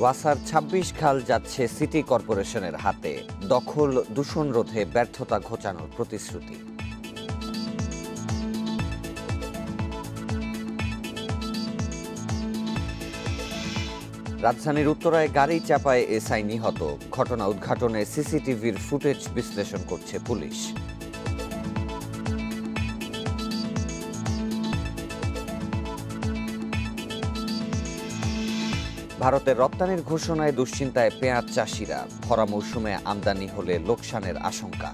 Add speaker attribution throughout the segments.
Speaker 1: ওয়াসার ২৬ খাল যাচ্ছে সিটি কর্পোরেশনের হাতে। দখল দূষণ রোধে ব্যর্থতা ঘোচানোর প্রতিশ্রুতি। রাজধানীর উত্তরায় গাড়ি চাপায় এসআই নিহত। ঘটনা উদ্ঘাটনে সিসিটিভির ফুটেজ বিশ্লেষণ করছে পুলিশ। ভারতের রপ্তানির ঘোষণায় দুশ্চিন্তায় পেঁয়াজ চাষিরা। খরা মৌসুমে আমদানি হলে লোকসানের আশঙ্কা।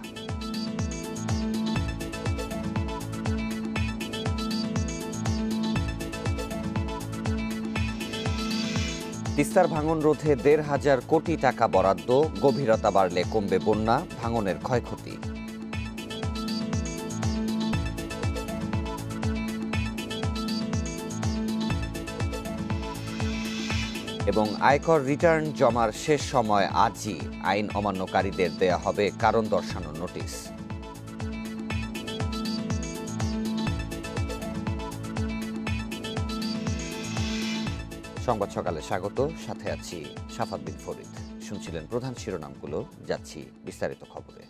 Speaker 1: তিস্তার ভাঙন রোধে ১,৫০০ কোটি টাকা বরাদ্দ। গভীরতা বাড়লে কমবে বন্যা, ভাঙনের ক্ষয়ক্ষতি। এবং আয়কর রিটার্ন জমার শেষ সময় আজই। আইন অমান্যকারীদের দেয়া হবে কারণ দর্শানোর নোটিশ। সংবাদ সকালে স্বাগত, সাথে আছি শাফাত বিন ফরিদ। শুনছিলেন প্রধান শিরোনামগুলো, যাচ্ছি বিস্তারিত খবরে।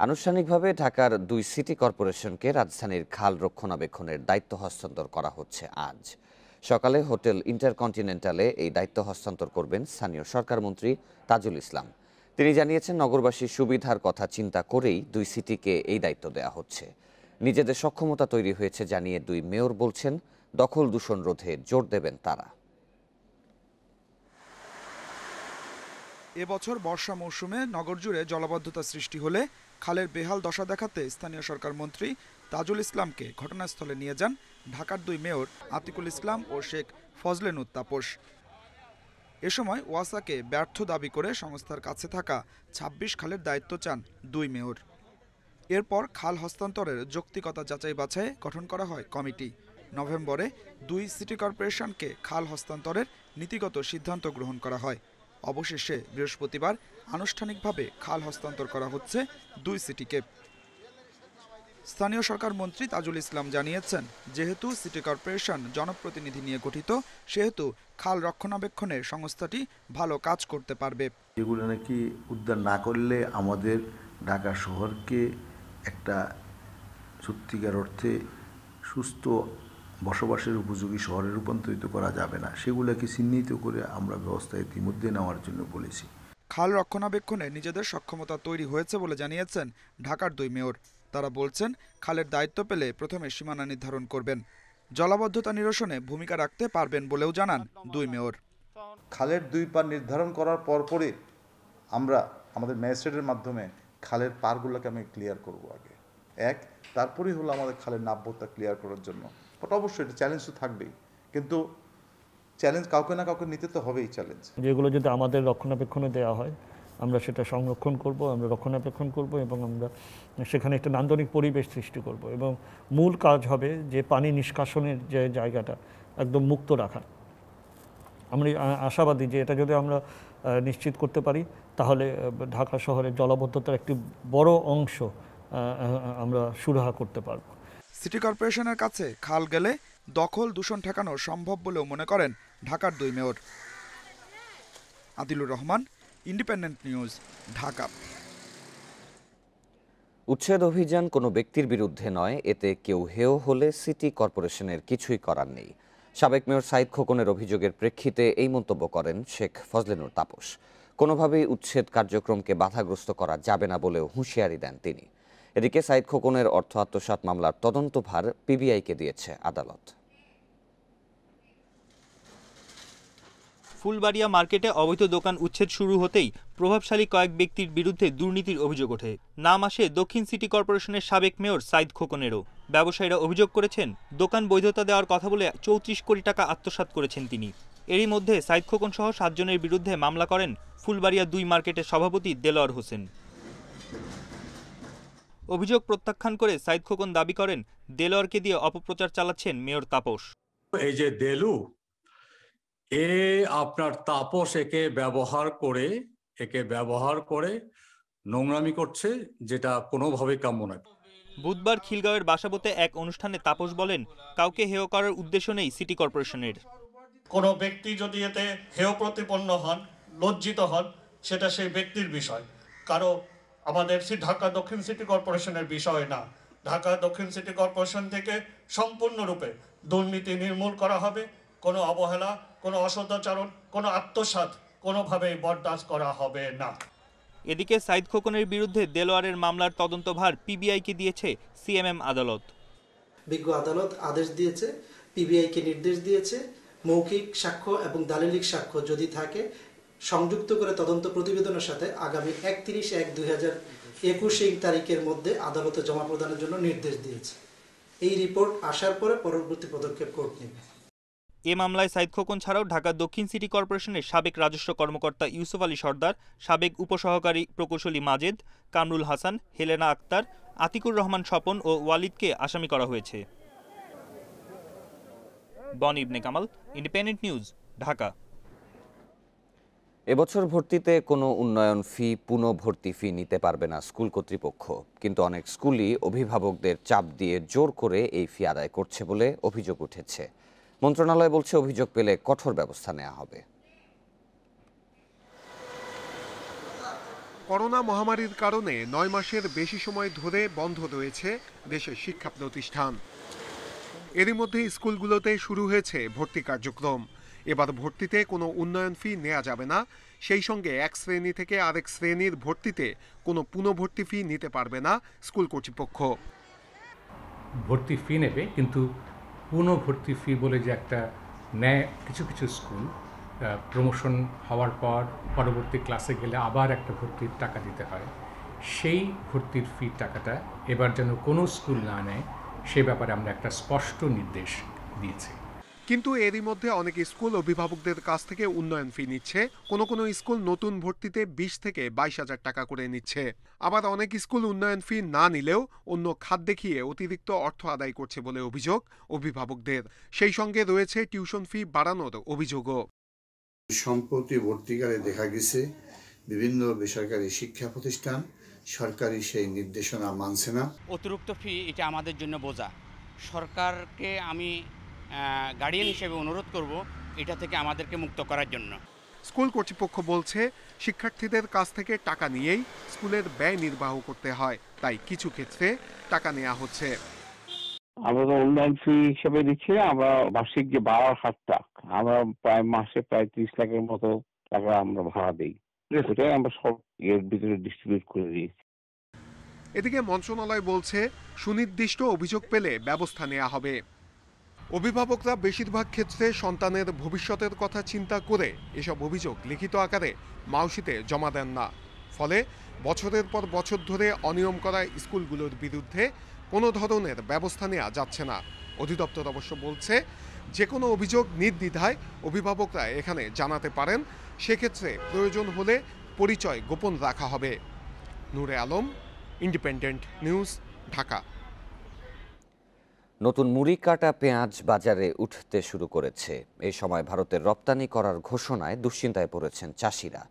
Speaker 1: আনুষ্ঠানিকভাবে ঢাকার ২ সিটি কর্পোরেশনকে রাজধানীর খাল রক্ষণাবেক্ষণের দায়িত্ব হস্তান্তর করা হচ্ছে আজ সকালে। হোটেল ইন্টারকন্টিনেন্টালে এই দায়িত্ব হস্তান্তর করবেন স্থানীয় সরকারমন্ত্রী তাজুল ইসলাম। তিনি জানিয়েছেন, নগরবাসীর সুবিধার কথা চিন্তা করেই ২ সিটিকে এই দায়িত্ব দেওয়া হচ্ছে। নিজেদের সক্ষমতা তৈরি হয়েছে জানিয়ে ২ মেয়র বলছেন, দখল দূষণ রোধে জোর দেবেন তারা।
Speaker 2: এবছর বর্ষা মৌসুমে নগর জুড়ে জলাবদ্ধতা সৃষ্টি হলে খালের বেহাল দশা দেখাতে স্থানীয় সরকার মন্ত্রী তাজুল ইসলামকে ঘটনাস্থলে নিয়ে যান ঢাকার ২ মেয়র আতিকুল ইসলাম ও শেখ ফজলেনুর তাপস। এ সময় ওয়াসাকে ব্যর্থ দাবি করে সংস্থার কাছে থাকা ২৬ খালের দায়িত্ব চান ২ মেয়র। এরপর খাল হস্তান্তরের যৌক্তিকতা যাচাই বাছাই গঠন করা হয় কমিটি। নভেম্বরে ২ সিটি কর্পোরেশনকে খাল হস্তান্তরের নীতিগত সিদ্ধান্ত গ্রহণ করা হয়। অবশেষে বৃহস্পতিবার আনুষ্ঠানিকভাবে খাল হস্তান্তর করা হচ্ছে ২ সিটিকে। স্থানীয় সরকার মন্ত্রী তাজুল ইসলাম জানিয়েছেন, যেহেতু সিটি কর্পোরেশন জনপ্রতিনিধি নিয়ে গঠিত, সেহেতু খাল রক্ষণাবেক্ষণের সংস্থাটি ভালো কাজ করতে পারবে।
Speaker 3: এগুলো নাকি উদ্ধার না করলে আমাদের ঢাকা শহরকে একটা সত্যিকার অর্থে সুস্থ বসবাসের উপযোগী শহরে রূপান্তরিত করা যাবে না, সেগুলোকে চিহ্নিত করে আমরা ব্যবস্থা ইতিমধ্যে নেওয়ার জন্য বলেছি।
Speaker 2: খাল রক্ষণাবেক্ষণে নিজেদের সক্ষমতা তৈরি হয়েছে বলে জানিয়েছেন ঢাকার ২ মেয়র। তারা বলছেন, খালের দায়িত্ব পেলে প্রথমে সীমানা নির্ধারণ করবেন, জলাবদ্ধতা নিরসনে ভূমিকা রাখতে পারবেন বলেও জানান ২ মেয়র।
Speaker 4: খালের ২ পার নির্ধারণ করার পরে আমরা আমাদের ম্যাজিস্ট্রেটের মাধ্যমে খালের পারগুলোকে আমি ক্লিয়ার করব আগে তারপরেই হলো আমাদের খালের নাব্যতা ক্লিয়ার করার জন্য। বাট অবশ্যই এটা চ্যালেঞ্জ তো থাকবেই, কিন্তু চ্যালেঞ্জ কাউকে না কাউকে নিতে তো হবেই চ্যালেঞ্জ।
Speaker 5: যেগুলো যদি আমাদের রক্ষণাবেক্ষণে দেওয়া হয়, আমরা সেটা সংরক্ষণ করব, আমরা রক্ষণাবেক্ষণ করব এবং আমরা সেখানে একটা নান্দনিক পরিবেশ সৃষ্টি করব। এবং মূল কাজ হবে যে পানি নিষ্কাশনের যে জায়গাটা একদম মুক্ত রাখা। আমরা আশাবাদী যে এটা যদি আমরা নিশ্চিত করতে পারি, তাহলে ঢাকা শহরের জলাবদ্ধতার একটি বড় অংশ আমরা সুরাহা করতে পারব।
Speaker 2: সিটি কর্পোরেশনের কাছে খাল গেলে দখল দূষণ ঠেকানো সম্ভব বলেও মনে করেন ঢাকার ২ mayor. Adilur Rahman, independent News, Dhaka.
Speaker 1: উচ্ছেদ অভিযান কোনো ব্যক্তির বিরুদ্ধে নয়, এতে কেউ হেয় হলে সিটি কর্পোরেশনের কিছুই করার নেই। সাবেক মেয়র সাঈদ খোকনের অভিযোগের প্রেক্ষিতে এই মন্তব্য করেন শেখ ফজলেনুর তাপস। কোনোভাবেই উচ্ছেদ কার্যক্রমকে বাধাগ্রস্ত করা যাবে না বলেও হুঁশিয়ারি দেন তিনি। এদিকে সাঈদ খোকনের অর্থ আত্মসাৎ মামলার তদন্তভার পিবিআইকে দিয়েছে আদালত।
Speaker 6: ফুলবাড়িয়া মার্কেটে অবৈধ দোকান উচ্ছেদ শুরু হতেই প্রভাবশালী কয়েক ব্যক্তির বিরুদ্ধে দুর্নীতির অভিযোগ ওঠে। নাম আসে দক্ষিণ সিটি কর্পোরেশনের সাবেক মেয়র সাঈদ খোকনেরও। ব্যবসায়ীরা অভিযোগ করেছেন, দোকান বৈধতা দেওয়ার কথা বলে ৩৪ কোটি টাকা আত্মসাৎ করেছেন তিনি। এরই মধ্যে সাঈদ খোকন সহ ৭ জনের বিরুদ্ধে মামলা করেন ফুলবাড়িয়া ২ মার্কেটের সভাপতি দেলোয়ার হোসেন। অভিযোগ প্রত্যাখ্যান করে সাঈদ খোকন দাবি করেন, দেলোয়ারকে দিয়ে অপপ্রচার চালাচ্ছেন মেয়র তাপস।
Speaker 7: এই যে দেলু, আপনার তাপস একে ব্যবহার করে নোংরামি করছে, যেটা কোনোভাবে কাম্য নয়।
Speaker 6: বুধবার খিলগাঁওয়ের বাসাবোতে এক অনুষ্ঠানে তাপস বলেন, কাউকে হেয় করার উদ্দেশ্য নেই সিটি কর্পোরেশনের।
Speaker 8: কোনো ব্যক্তি যদি এতে হেয় প্রতিপন্ন হন, লজ্জিত হন, সেটা সেই ব্যক্তির বিষয়, কারো আমাদের ঢাকা দক্ষিণ সিটি কর্পোরেশনের বিষয় না। ঢাকা দক্ষিণ সিটি কর্পোরেশন থেকে সম্পূর্ণরূপে দুর্নীতি নির্মূল করা হবে। কোনো অবহেলা, কোনো অসদাচরণ, কোনো আত্মসাৎ কোনোভাবেই বরদাস্ত করা হবে না।
Speaker 6: এদিকে সাইদ খোকনের বিরুদ্ধে দেলোয়ারের মামলার তদন্তভার পিবিআইকে দিয়েছে সিএমএম আদালত।
Speaker 9: বিজ্ঞ আদালত আদেশ দিয়েছে, পিবিআইকে নির্দেশ দিয়েছে মৌখিক সাক্ষ্য এবং দালিলিক সাক্ষ্য যদি থাকে সংযুক্ত করে তদন্ত প্রতিবেদনের সাথে আগামী 31/1/2021 তারিখের মধ্যে আদালতে জমা প্রদানের জন্য নির্দেশ দিয়েছে। এই রিপোর্ট আসার পরে পরবর্তী পদক্ষেপ কোর্ট নেবে।
Speaker 6: এ মামলায় সাইদ খোকন ছাড়াও ঢাকা দক্ষিণ সিটি কর্পোরেশনের সাবেক রাজস্ব কর্মকর্তা ইউসুফ আলী সর্দার, সাবেক উপসহকারী প্রকৌশলী মাজেদ, কামরুল হাসান, হেলেনা আক্তার, আতিকুর রহমান স্বপন ও ওয়ালিদকে আসামি করা হয়েছে। বন ইবনে কামাল, ইন্ডিপেন্ডেন্ট নিউজ, ঢাকা।
Speaker 1: এবছর ভর্তিতে কোনো উন্নয়ন ফি, পুনঃভর্তি ফি নিতে পারবে না স্কুল কর্তৃপক্ষ, কিন্তু অনেক স্কুলই অভিভাবকদের চাপ দিয়ে জোর করে এই ফি আদায় করছে বলে অভিযোগ উঠেছে। মন্ত্রণালয় বলছে অভিযোগ পেলে কঠোর ব্যবস্থা নেওয়া হবে।
Speaker 10: করোনা মহামারীর কারণে 9 মাসের বেশি সময় ধরে বন্ধ রয়েছে দেশের শিক্ষা প্রতিষ্ঠান। এরই মধ্যে স্কুলগুলোতে শুরু হয়েছে ভর্তি কার্যক্রম। এবার ভর্তিতে কোনো উন্নয়ন ফি নেওয়া যাবে না, সেই সঙ্গে এক শ্রেণী থেকে আরেক শ্রেণীর ভর্তিতে কোনো পুনঃভর্তি ফি নিতে পারবে না স্কুল কর্তৃপক্ষ।
Speaker 11: ভর্তি ফি নেবে, কিন্তু পুনঃভর্তি ফি বলে যে একটা নেয় কিছু কিছু স্কুল প্রমোশন হওয়ার পর পরবর্তী ক্লাসে গেলে আবার একটা ভর্তির টাকা দিতে হয়, সেই ভর্তির ফি টাকাটা এবার যেন কোনো স্কুল না নেয় সে ব্যাপারে আমরা একটা স্পষ্ট নির্দেশ দিয়েছি।
Speaker 10: কিন্তু এরই মধ্যে অনেক স্কুল অভিভাবকদের কাছ থেকে উন্নয়ন ফি নিচ্ছে। কোনো কোনো স্কুল নতুন ভর্তিতে 20 থেকে 22,000 টাকা করে নিচ্ছে। আবার অনেক স্কুল উন্নয়ন ফি না নিলেও অন্য খাত দেখিয়ে অতিরিক্ত অর্থ আদায় করছে বলে অভিযোগ অভিভাবকদের। সেই সঙ্গে রয়েছে টিউশন ফি বাড়ানোর অভিযোগও।
Speaker 12: সম্প্রতি ভর্তিকালে দেখা গেছে বিভিন্ন বেসরকারি শিক্ষা প্রতিষ্ঠান সরকারি সেই নির্দেশনা মানছে না।
Speaker 13: অতিরিক্ত ফি এটা আমাদের জন্য বোঝা। সরকারকে আমি গার্ডিয়ান হিসেবে অনুরোধ করব এটা থেকে আমাদেরকে মুক্ত করার জন্য।
Speaker 10: স্কুল কর্তৃপক্ষ বলছে শিক্ষার্থীদের কাছ থেকে টাকা নিয়েই স্কুলের ব্যয় নির্বাহ করতে হয়, তাই কিছু ক্ষেত্রে টাকা নেওয়া হচ্ছে।
Speaker 14: আমরা তো উন্নয়ন ফি হিসেবে দিচ্ছি, আমরা বার্ষিক যে ভাড়ার হারটা আমরা প্রায় মাসে প্রায় 30 লাখের মতো টাকা আমরা ভাড়া দিই, সেটাই আমরা সব এর ভিতরে ডিস্ট্রিবিউট করে দিয়েছি।
Speaker 10: এদিকে মন্ত্রণালয় বলছে সুনির্দিষ্ট অভিযোগ পেলে ব্যবস্থা নেওয়া হবে। অভিভাবকরা বেশিরভাগ ক্ষেত্রে সন্তানের ভবিষ্যতের কথা চিন্তা করে এসব অভিযোগ লিখিত আকারে মাউসিতে জমা দেন না। ফলে বছরের পর বছর ধরে অনিয়ম করা স্কুলগুলোর বিরুদ্ধে কোনো ধরনের ব্যবস্থা নেওয়া যাচ্ছে না। অধিদপ্তর অবশ্য বলছে যে কোনো অভিযোগ নির্দ্বিধায় অভিভাবকরা এখানে জানাতে পারেন, সেক্ষেত্রে প্রয়োজন হলে পরিচয় গোপন রাখা হবে। নূরে আলম, ইন্ডিপেন্ডেন্ট নিউজ, ঢাকা।
Speaker 1: নতুন মুড়ি কাটা পেঁয়াজ বাজারে উঠতে শুরু করেছে। এই সময় ভারতের রপ্তানি করার ঘোষণায় দুশ্চিন্তায় পড়েছেন চাষিরা।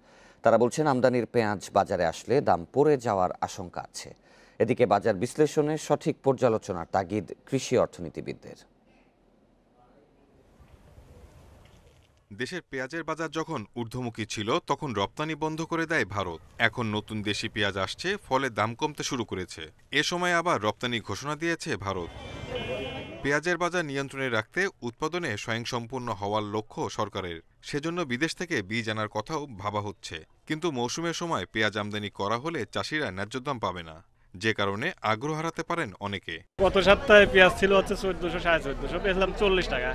Speaker 1: তারা বলছেন আমদানির পেঁয়াজ বাজারে আসলে দাম পড়ে যাওয়ার আশঙ্কা আছে। এদিকে বাজার বিশ্লেষণে সঠিক পর্যালোচনার তাগিদ কৃষি অর্থনীতিবিদদের।
Speaker 15: দেশের পেঁয়াজের বাজার যখন ঊর্ধ্বমুখী ছিল তখন রপ্তানি বন্ধ করে দেয় ভারত। এখন নতুন দেশি পেঁয়াজ আসছে, ফলে দাম কমতে শুরু করেছে। এ সময় আবার রপ্তানি ঘোষণা দিয়েছে ভারত। পেঁয়াজের বাজার নিয়ন্ত্রণে রাখতে উৎপাদনে স্বয়ংসম্পূর্ণ হওয়ার লক্ষ্য সরকারের। সেজন্য বিদেশ থেকে বীজ আনার কথাও ভাবা হচ্ছে। কিন্তু মৌসুমের সময় পেঁয়াজ আমদানি করা হলে চাষিরা ন্যায্য দাম পাবে না, যে কারণে আগ্রহ হারাতে পারেন অনেকে।
Speaker 16: গত সপ্তাহে পেঁয়াজ ছিল হচ্ছে 1400, 1450, পেয়েছিলাম 40 টাকা,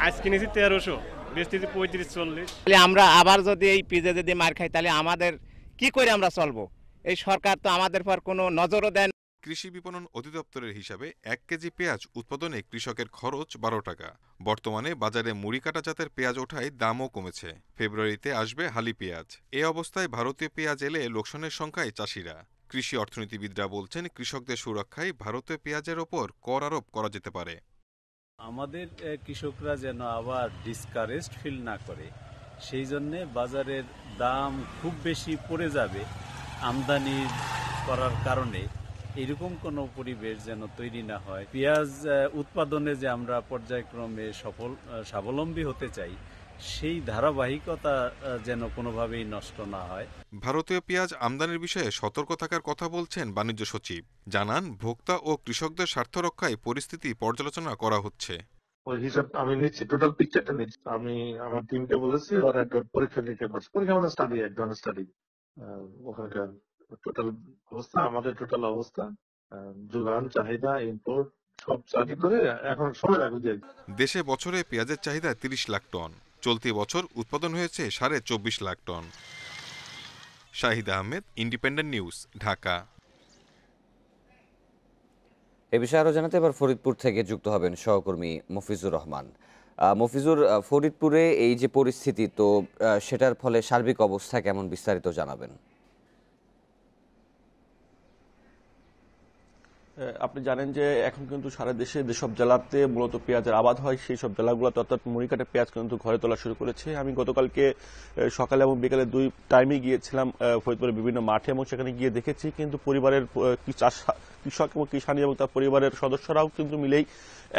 Speaker 16: আজ কিনেছি 1300, বেচতেছি 35-40।
Speaker 13: আমরা আবার যদি এই পেঁয়াজে যদি মার খাই তাহলে আমাদের কি করে আমরা চলবো? এই সরকার তো আমাদের পর কোনো নজরও দেন।
Speaker 15: কৃষি বিপণন অধিদপ্তরের হিসাবে 1 কেজি পেঁয়াজ উৎপাদনে কৃষকের খরচ 12 টাকা। বর্তমানে বাজারে মুড়ি কাটা জাতের পেঁয়াজ ওঠায় দামও কমেছে। ফেব্রুয়ারিতে আসবে হালি পেঁয়াজ। এ অবস্থায় ভারতীয় পেঁয়াজ এলে লোকসানের সংখ্যায় চাষিরা। কৃষি অর্থনীতিবিদরা বলছেন কৃষকদের সুরক্ষায় ভারতীয় পেঁয়াজের ওপর কর আরোপ করা যেতে পারে।
Speaker 17: আমাদের কৃষকরা যেন আবার ডিসকারেজড ফিল না করে, সেই জন্যে বাজারের দাম খুব বেশি পড়ে যাবে আমদানি করার কারণে, এরকম কোনো পরিবেশ যেন তৈরি না হয়। পেঁয়াজ উৎপাদনে যে আমরা পর্যায়ক্রমে স্বাবলম্বী হতে চাই, সেই ধারাবাহিকতা যেন কোনোভাবেই নষ্ট না হয়।
Speaker 15: ভারতীয় পেঁয়াজ আমদানির বিষয়ে সতর্ক থাকার কথা বলছেন বাণিজ্য সচিব। জানান, ভোক্তা ও কৃষকদের স্বার্থ রক্ষায় পরিস্থিতি পর্যালোচনা করা হচ্ছে।
Speaker 18: ওই হিসাব আমি নিচ্ছি, টোটাল পিকচারটা নিচ্ছি। আমি আমার টিমকে বলেছি ওরা একটা পরীক্ষা নিরীক্ষা করছে, পরীক্ষা মানে স্টাডি, এক ধরনের স্টাডি। ওখানকার টোটাল অবস্থা, আমাদের টোটাল অবস্থা, যোগান, চাহিদা, ইম্পোর্ট সব স্টাডি করে এখন সময় লাগবে।
Speaker 15: দেশে বছরে পেঁয়াজের চাহিদা 30 লাখ টন। চলতি বছর উৎপাদন হয়েছে 24.5 lakh ton. Shahid Ahmed, Independent News, Dhaka.
Speaker 1: এ বিষয়ে আরো জানাতে এবার ফরিদপুর থেকে যুক্ত হবেন সহকর্মী মফিজুর রহমান। মফিজুর, ফরিদপুরে এই যে পরিস্থিতি, তো সেটার ফলে সার্বিক অবস্থা কেমন, বিস্তারিত জানাবেন।
Speaker 19: আপনি জানেন যে এখন কিন্তু সারা দেশে যেসব জেলাতে মূলত পেঁয়াজের আবাদ হয় সেই সব জেলাগুলোতে অর্থাৎ মরিকাটা পেঁয়াজ কিন্তু ঘরে তোলা শুরু করেছে। আমি গতকালকে সকালে এবং বিকালে দুই টাইমে গিয়েছিলাম ফরিদপুরের বিভিন্ন মাঠে এবং সেখানে গিয়ে দেখেছি কিন্তু পরিবারের কৃষক এবং কিষানী এবং তার পরিবারের সদস্যরাও কিন্তু মিলেই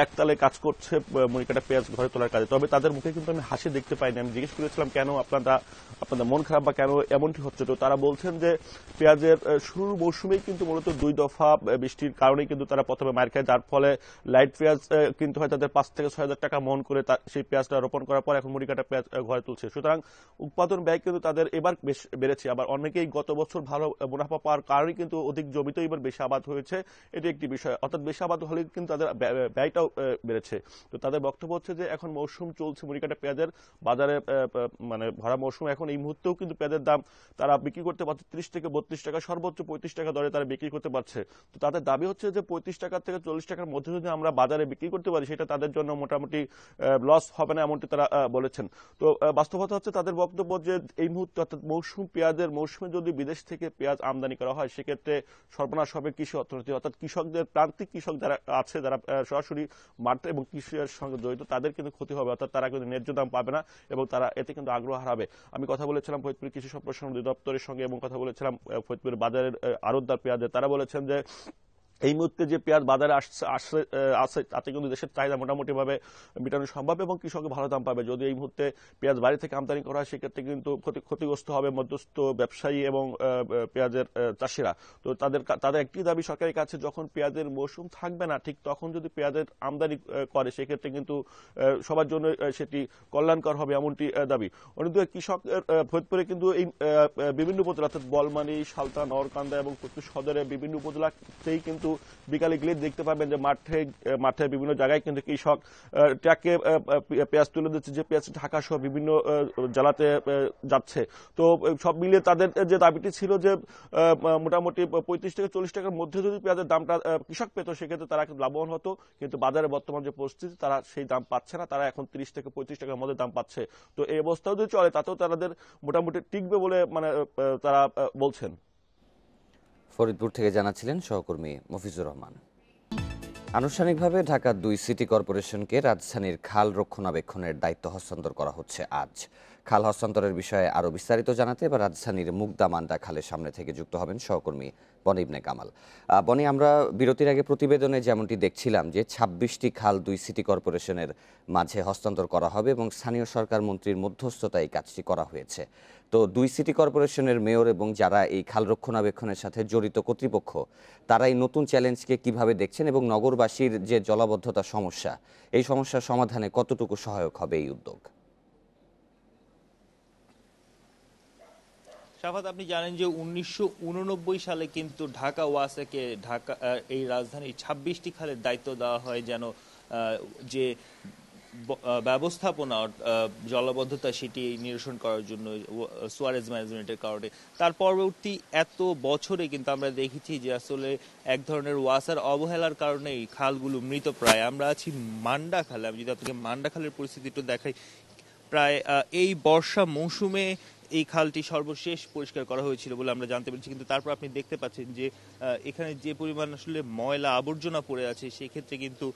Speaker 19: একতালে কাজ করছে মরিকাটা পেঁয়াজ ঘরে তোলার কাজে। তবে তাদের মুখে কিন্তু আমি হাসি দেখতে পাইনি। আমি জিজ্ঞেস করেছিলাম কেন আপনাদের মন খারাপ বা কেন এমনটি হচ্ছে, তো তারা বলছেন যে পেঁয়াজের শুরুর মৌসুমেই কিন্তু মূলত 2 দফা বৃষ্টির কারণেই কিন্তু তারা প্রথমে মার খায়, যার ফলে লাইট পেঁয়াজ কিন্তু হয় তাদের 5 থেকে 6 হাজার টাকা মন করে সেই পেঁয়াজটা রোপণ করার পর এখন মরিকাটা পেঁয়াজ ঘরে তুলছে। সুতরাং উৎপাদন ব্যয় কিন্তু তাদের এবার বেশ বেড়েছে। আবার অনেকেই গত বছর ভালো মুনাফা পাওয়ার কারণে কিন্তু অধিক জমিতে এবার বেশি আবাদ হয়েছে, এটি একটি বিষয়। অর্থাৎ বেশি আবাদ হলে কিন্তু তাদের ব্যয়টাও বেড়েছে। তো তাদের বক্তব্য হচ্ছে যে এখন মৌসুম চলছে মরিকাটা পেঁয়াজের, বাজারে মানে ভরা মৌসুম, এখন এই মুহূর্তেও কিন্তু পেঁয়াজের দাম তারা বিক্রি করতে পারছে 30 থেকে 32 টাকা, সর্বোচ্চ 35 টাকা দরে তারা বিক্রি করতে পারছে। তো তাদের দাবি হচ্ছে যে 35 টাকা থেকে 40 টাকার মধ্যে যদি আমরা বাজারে বিক্রি করতে পারি সেটা তাদের জন্য মোটামুটি লস হবে না, এমনটি তারা বলেছেন। তো বাস্তবতা হচ্ছে তাদের বক্তব্য যে এই মুহূর্তে অর্থাৎ পেঁয়াজের মৌসুমে যদি বিদেশ থেকে পেঁয়াজ আমদানি করা হয় সেক্ষেত্রে সর্বনাশ হবে কৃষি অর্থনীতি, অর্থাৎ কৃষকদের, প্রান্তিক কৃষক যারা আছে, যারা সরাসরি মাঠে এবং কৃষির সঙ্গে জড়িত, তাদের কিন্তু ক্ষতি হবে, অর্থাৎ তারা কিন্তু ন্যায্য দাম পাবে না এবং তারা এতে কিন্তু আগ্রহ হারাবে। আমি কথা বলেছিলাম ফরিদপুর কৃষি সম্প্রসারণ অধিদপ্তরের সঙ্গে এবং কথা বলেছিলাম ফরিদপুর বাজারের আড়তদার পেঁয়াজের। তারা বলেছেন যে এই মুহূর্তে যে পেঁয়াজ বাজারে আসছে তাতে কিন্তু দেশের চাহিদা মোটামুটি ভাবে মেটানো সম্ভব এবং কৃষক ভালো দাম পাবে। যদি এই মুহূর্তে পেঁয়াজ বাইরে থেকে আমদানি করা হয় সেক্ষেত্রে কিন্তু ক্ষতিগ্রস্ত হবে মধ্যস্থ ব্যবসায়ী এবং পেঁয়াজের চাষিরা। তো তাদের একটি দাবি সরকারের কাছে, যখন পেঁয়াজের মৌসুম থাকবে না ঠিক তখন যদি পেঁয়াজের আমদানি করে সেক্ষেত্রে কিন্তু সবার জন্য সেটি কল্যাণকর হবে, এমনটি দাবি। অন্যদিকে কৃষক ফরিদপুরে কিন্তু এই বিভিন্ন উপজেলা অর্থাৎ বলমারী, সালতা, নওরকান্দা এবং ফরিদপুর সদরের বিভিন্ন উপজেলাতেই কিন্তু বিকালে গেলে দেখতে পাবেন যে মাঠে বিভিন্ন জায়গায় কিন্তু কৃষক ট্রাকে পেঁয়াজ তুলে দিচ্ছে, যে পেঁয়াজ ঢাকা সহ বিভিন্ন জেলাতে যাচ্ছে। তো সব মিলিয়ে তাদের যে দাবিটি ছিল যে মোটামুটি 35 থেকে 40 টাকার মধ্যে যদি পেঁয়াজের দামটা কৃষক পেত সেক্ষেত্রে তারা লাভবান হতো, কিন্তু বাজারে বর্তমান যে পরিস্থিতি তারা সেই দাম পাচ্ছে না, তারা এখন 30 থেকে 35 টাকার মধ্যে দাম পাচ্ছে। তো এই অবস্থাও যদি চলে তাতেও তাদের মোটামুটি টিকবে বলে তারা বলছেন।
Speaker 1: ফরিদপুর থেকে জানাচ্ছিলেন সহকর্মী মফিজুর রহমান। আনুষ্ঠানিকভাবে ঢাকার 2 সিটি কর্পোরেশনকে রাজধানীর খাল রক্ষণাবেক্ষণের দায়িত্ব হস্তান্তর করা হচ্ছে আজ। খাল হস্তান্তরের বিষয়ে আরও বিস্তারিত জানাতে এবার রাজধানীর মুগদা-মান্ডা খালের সামনে থেকে যুক্ত হবেন সহকর্মী বনি ইবনে কামাল। বনি, আমরা বিরতির আগে প্রতিবেদনে যেমনটি দেখছিলাম যে 26টি খাল 2 সিটি কর্পোরেশনের মাঝে হস্তান্তর করা হবে এবং স্থানীয় সরকার মন্ত্রীর মধ্যস্থতায় এই কাজটি করা হয়েছে। তো 2 সিটি কর্পোরেশনের মেয়র এবং যারা এই খাল রক্ষণাবেক্ষণের সাথে জড়িত কর্তৃপক্ষ তারা এই নতুন চ্যালেঞ্জকে কিভাবে দেখছেন এবং নগরবাসীর যে জলাবদ্ধতা সমস্যা, এই সমস্যার সমাধানে কতটুকু সহায়ক হবে এই উদ্যোগ?
Speaker 6: শাফাত, আপনি জানেন যে 1989 সালে কিন্তু ঢাকা ওয়াসাকে এই রাজধানীর 26টি খালের দায়িত্ব দেওয়া হয় যেন যে ব্যবস্থাপনা জলাবদ্ধতা সেটি নিরসন করার জন্য সুয়ারেজ ম্যানেজমেন্টের কারণে। তার পরবর্তী এত বছরে কিন্তু আমরা দেখেছি যে আসলে এক ধরনের ওয়াসার অবহেলার কারণে এই খালগুলো মৃতপ্রায়। আমরা আছি মান্ডা খালে, আমি যদি আপনাকে মান্ডা খালের পরিস্থিতি একটু দেখাই, প্রায় এই বর্ষা মৌসুমে এই খালটি সর্বশেষ পরিষ্কার করা হয়েছিল বলে আমরা জানতে পেরেছি, কিন্তু তারপর আপনি দেখতে পাচ্ছেন যে এখানে যে পরিমাণ আসলে ময়লা আবর্জনা পড়ে আছে সেক্ষেত্রে কিন্তু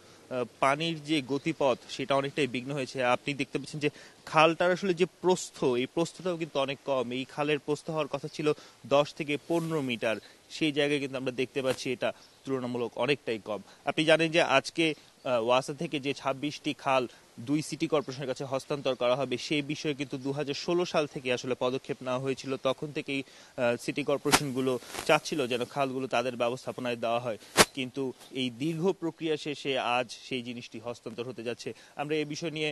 Speaker 6: পানির যে গতিপথ সেটা অনেকটাই বিঘ্ন হয়েছে। আপনি দেখতে পাচ্ছেন যে খালটার আসলে যে প্রস্থ, এই প্রস্থটাও কিন্তু অনেক কম। এই খালের প্রস্থ হওয়ার কথা ছিল 10 থেকে 15 মিটার, সেই জায়গায় কিন্তু আমরা দেখতে পাচ্ছি এটা তুলনামূলক অনেকটাই কম। আপনি জানেন যে আজকে ওয়াসা থেকে যে 26টি খাল 2 সিটি কর্পোরেশনের কাছে হস্তান্তর করা হবে সেই বিষয়ে কিন্তু 2016 সাল থেকে আসলে পদক্ষেপ নেওয়া হয়েছিল। তখন থেকেই সিটি কর্পোরেশনগুলো চাচ্ছিল যেন খালগুলো তাদের ব্যবস্থাপনায় দেওয়া হয়, কিন্তু এই দীর্ঘ প্রক্রিয়া শেষে আজ সেই জিনিসটি হস্তান্তর হতে যাচ্ছে। আমরা এই বিষয় নিয়ে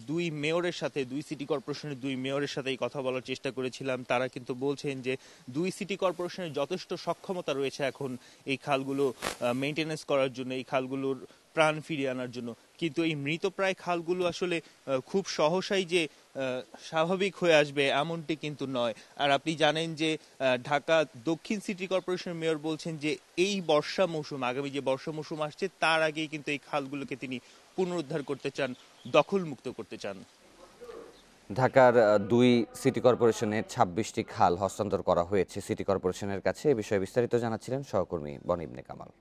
Speaker 6: 2 সিটি কর্পোরেশনের 2 মেয়রের সাথে কথা বলার চেষ্টা করেছিলাম। তারা কিন্তু বলছেন যে 2 সিটি কর্পোরেশনের যথেষ্ট সক্ষমতা রয়েছে এখন এই খালগুলো মেইনটেনেন্স করার জন্য, এই খালগুলোর প্রাণ ফিরিয়ে আনার জন্য, কিন্তু এই মৃতপ্রায় খালগুলো আসলে খুব সহসাই যে স্বাভাবিক হয়ে আসবে এমনটি কিন্তু নয়। আর আপনি জানেন যে ঢাকা দক্ষিণ সিটি কর্পোরেশনের মেয়র বলছেন যে এই বর্ষা মৌসুম, আগামী যে বর্ষা মৌসুম আসছে তার আগেই কিন্তু এই খালগুলোকে তিনি পুনরুদ্ধার করতে চান, দখলমুক্ত করতে চান।
Speaker 1: ঢাকার 2 সিটি কর্পোরেশনের 26টি খাল হস্তান্তর করা হয়েছে সিটি কর্পোরেশনের কাছে। এ বিষয়ে বিস্তারিত জানাচ্ছিলেন সহকর্মী বনি ইবনে কামাল।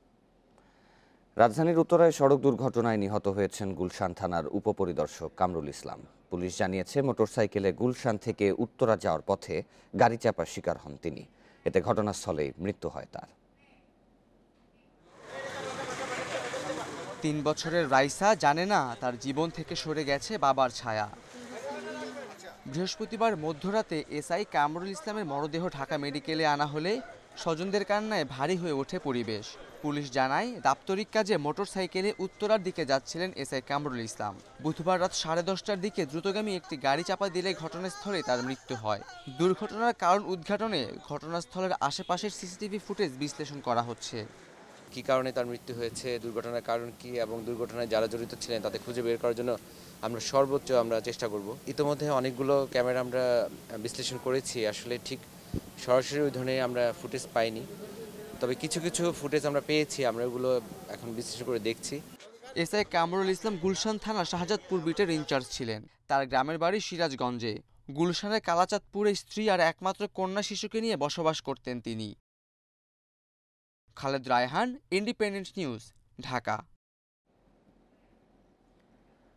Speaker 1: রাজধানীর উত্তরায় সড়ক দুর্ঘটনায় নিহত হয়েছেন গুলশান থানার উপপরিদর্শক কামরুল ইসলাম। পুলিশ জানিয়েছে মোটরসাইকেলে গুলশান থেকে উত্তরা যাওয়ার পথে গাড়ি চাপার শিকার হন তিনি। এতে ঘটনাস্থলেই মৃত্যু হয় তার।
Speaker 20: 3 বছরের রাইসা জানে না তার জীবন থেকে সরে গেছে বাবার ছায়া। বৃহস্পতিবার মধ্যরাতে এসআই কামরুল ইসলামের মরদেহ ঢাকা মেডিকেলে আনা হলে স্বজনদের কান্নায় ভারী হয়ে ওঠে পরিবেশ। পুলিশ জানায় দাপ্তরিক কাজে মোটরসাইকেলে উত্তরার দিকে যাচ্ছিলেন এসআই কামরুল ইসলাম। বুধবার রাত 10:30টার দিকে দ্রুতগামী একটি গাড়ি চাপা দিলে ঘটনাস্থলে তার মৃত্যু হয়। দুর্ঘটনার কারণ উদ্ঘাটনে ঘটনাস্থলের আশেপাশের সিসিটিভি ফুটেজ বিশ্লেষণ করা হচ্ছে।
Speaker 21: কী কারণে তার মৃত্যু হয়েছে, দুর্ঘটনার কারণ কি এবং দুর্ঘটনায় যারা জড়িত ছিলেন তাদের খুঁজে বের করার জন্য আমরা সর্বোচ্চ চেষ্টা করব। ইতিমধ্যে অনেকগুলো ক্যামেরা আমরা বিশ্লেষণ করেছি, আসলে ঠিক সরাসরি ওই ধরনের আমরা ফুটেজ পাইনি, তবে কিছু কিছু ফুটেজ আমরা পেয়েছি, আমরা ওগুলো এখন বিশ্লেষণ করে দেখছি।
Speaker 20: এসআই কামরুল ইসলাম গুলশান থানা শাহজাদপুর বিটের ইনচার্জ ছিলেন। তার গ্রামের বাড়ি সিরাজগঞ্জে। গুলশানের কালাচাঁদপুরে স্ত্রী আর একমাত্র কন্যা শিশুকে নিয়ে বসবাস করতেন তিনি। Khaled Raihan, independent News, Dhaka.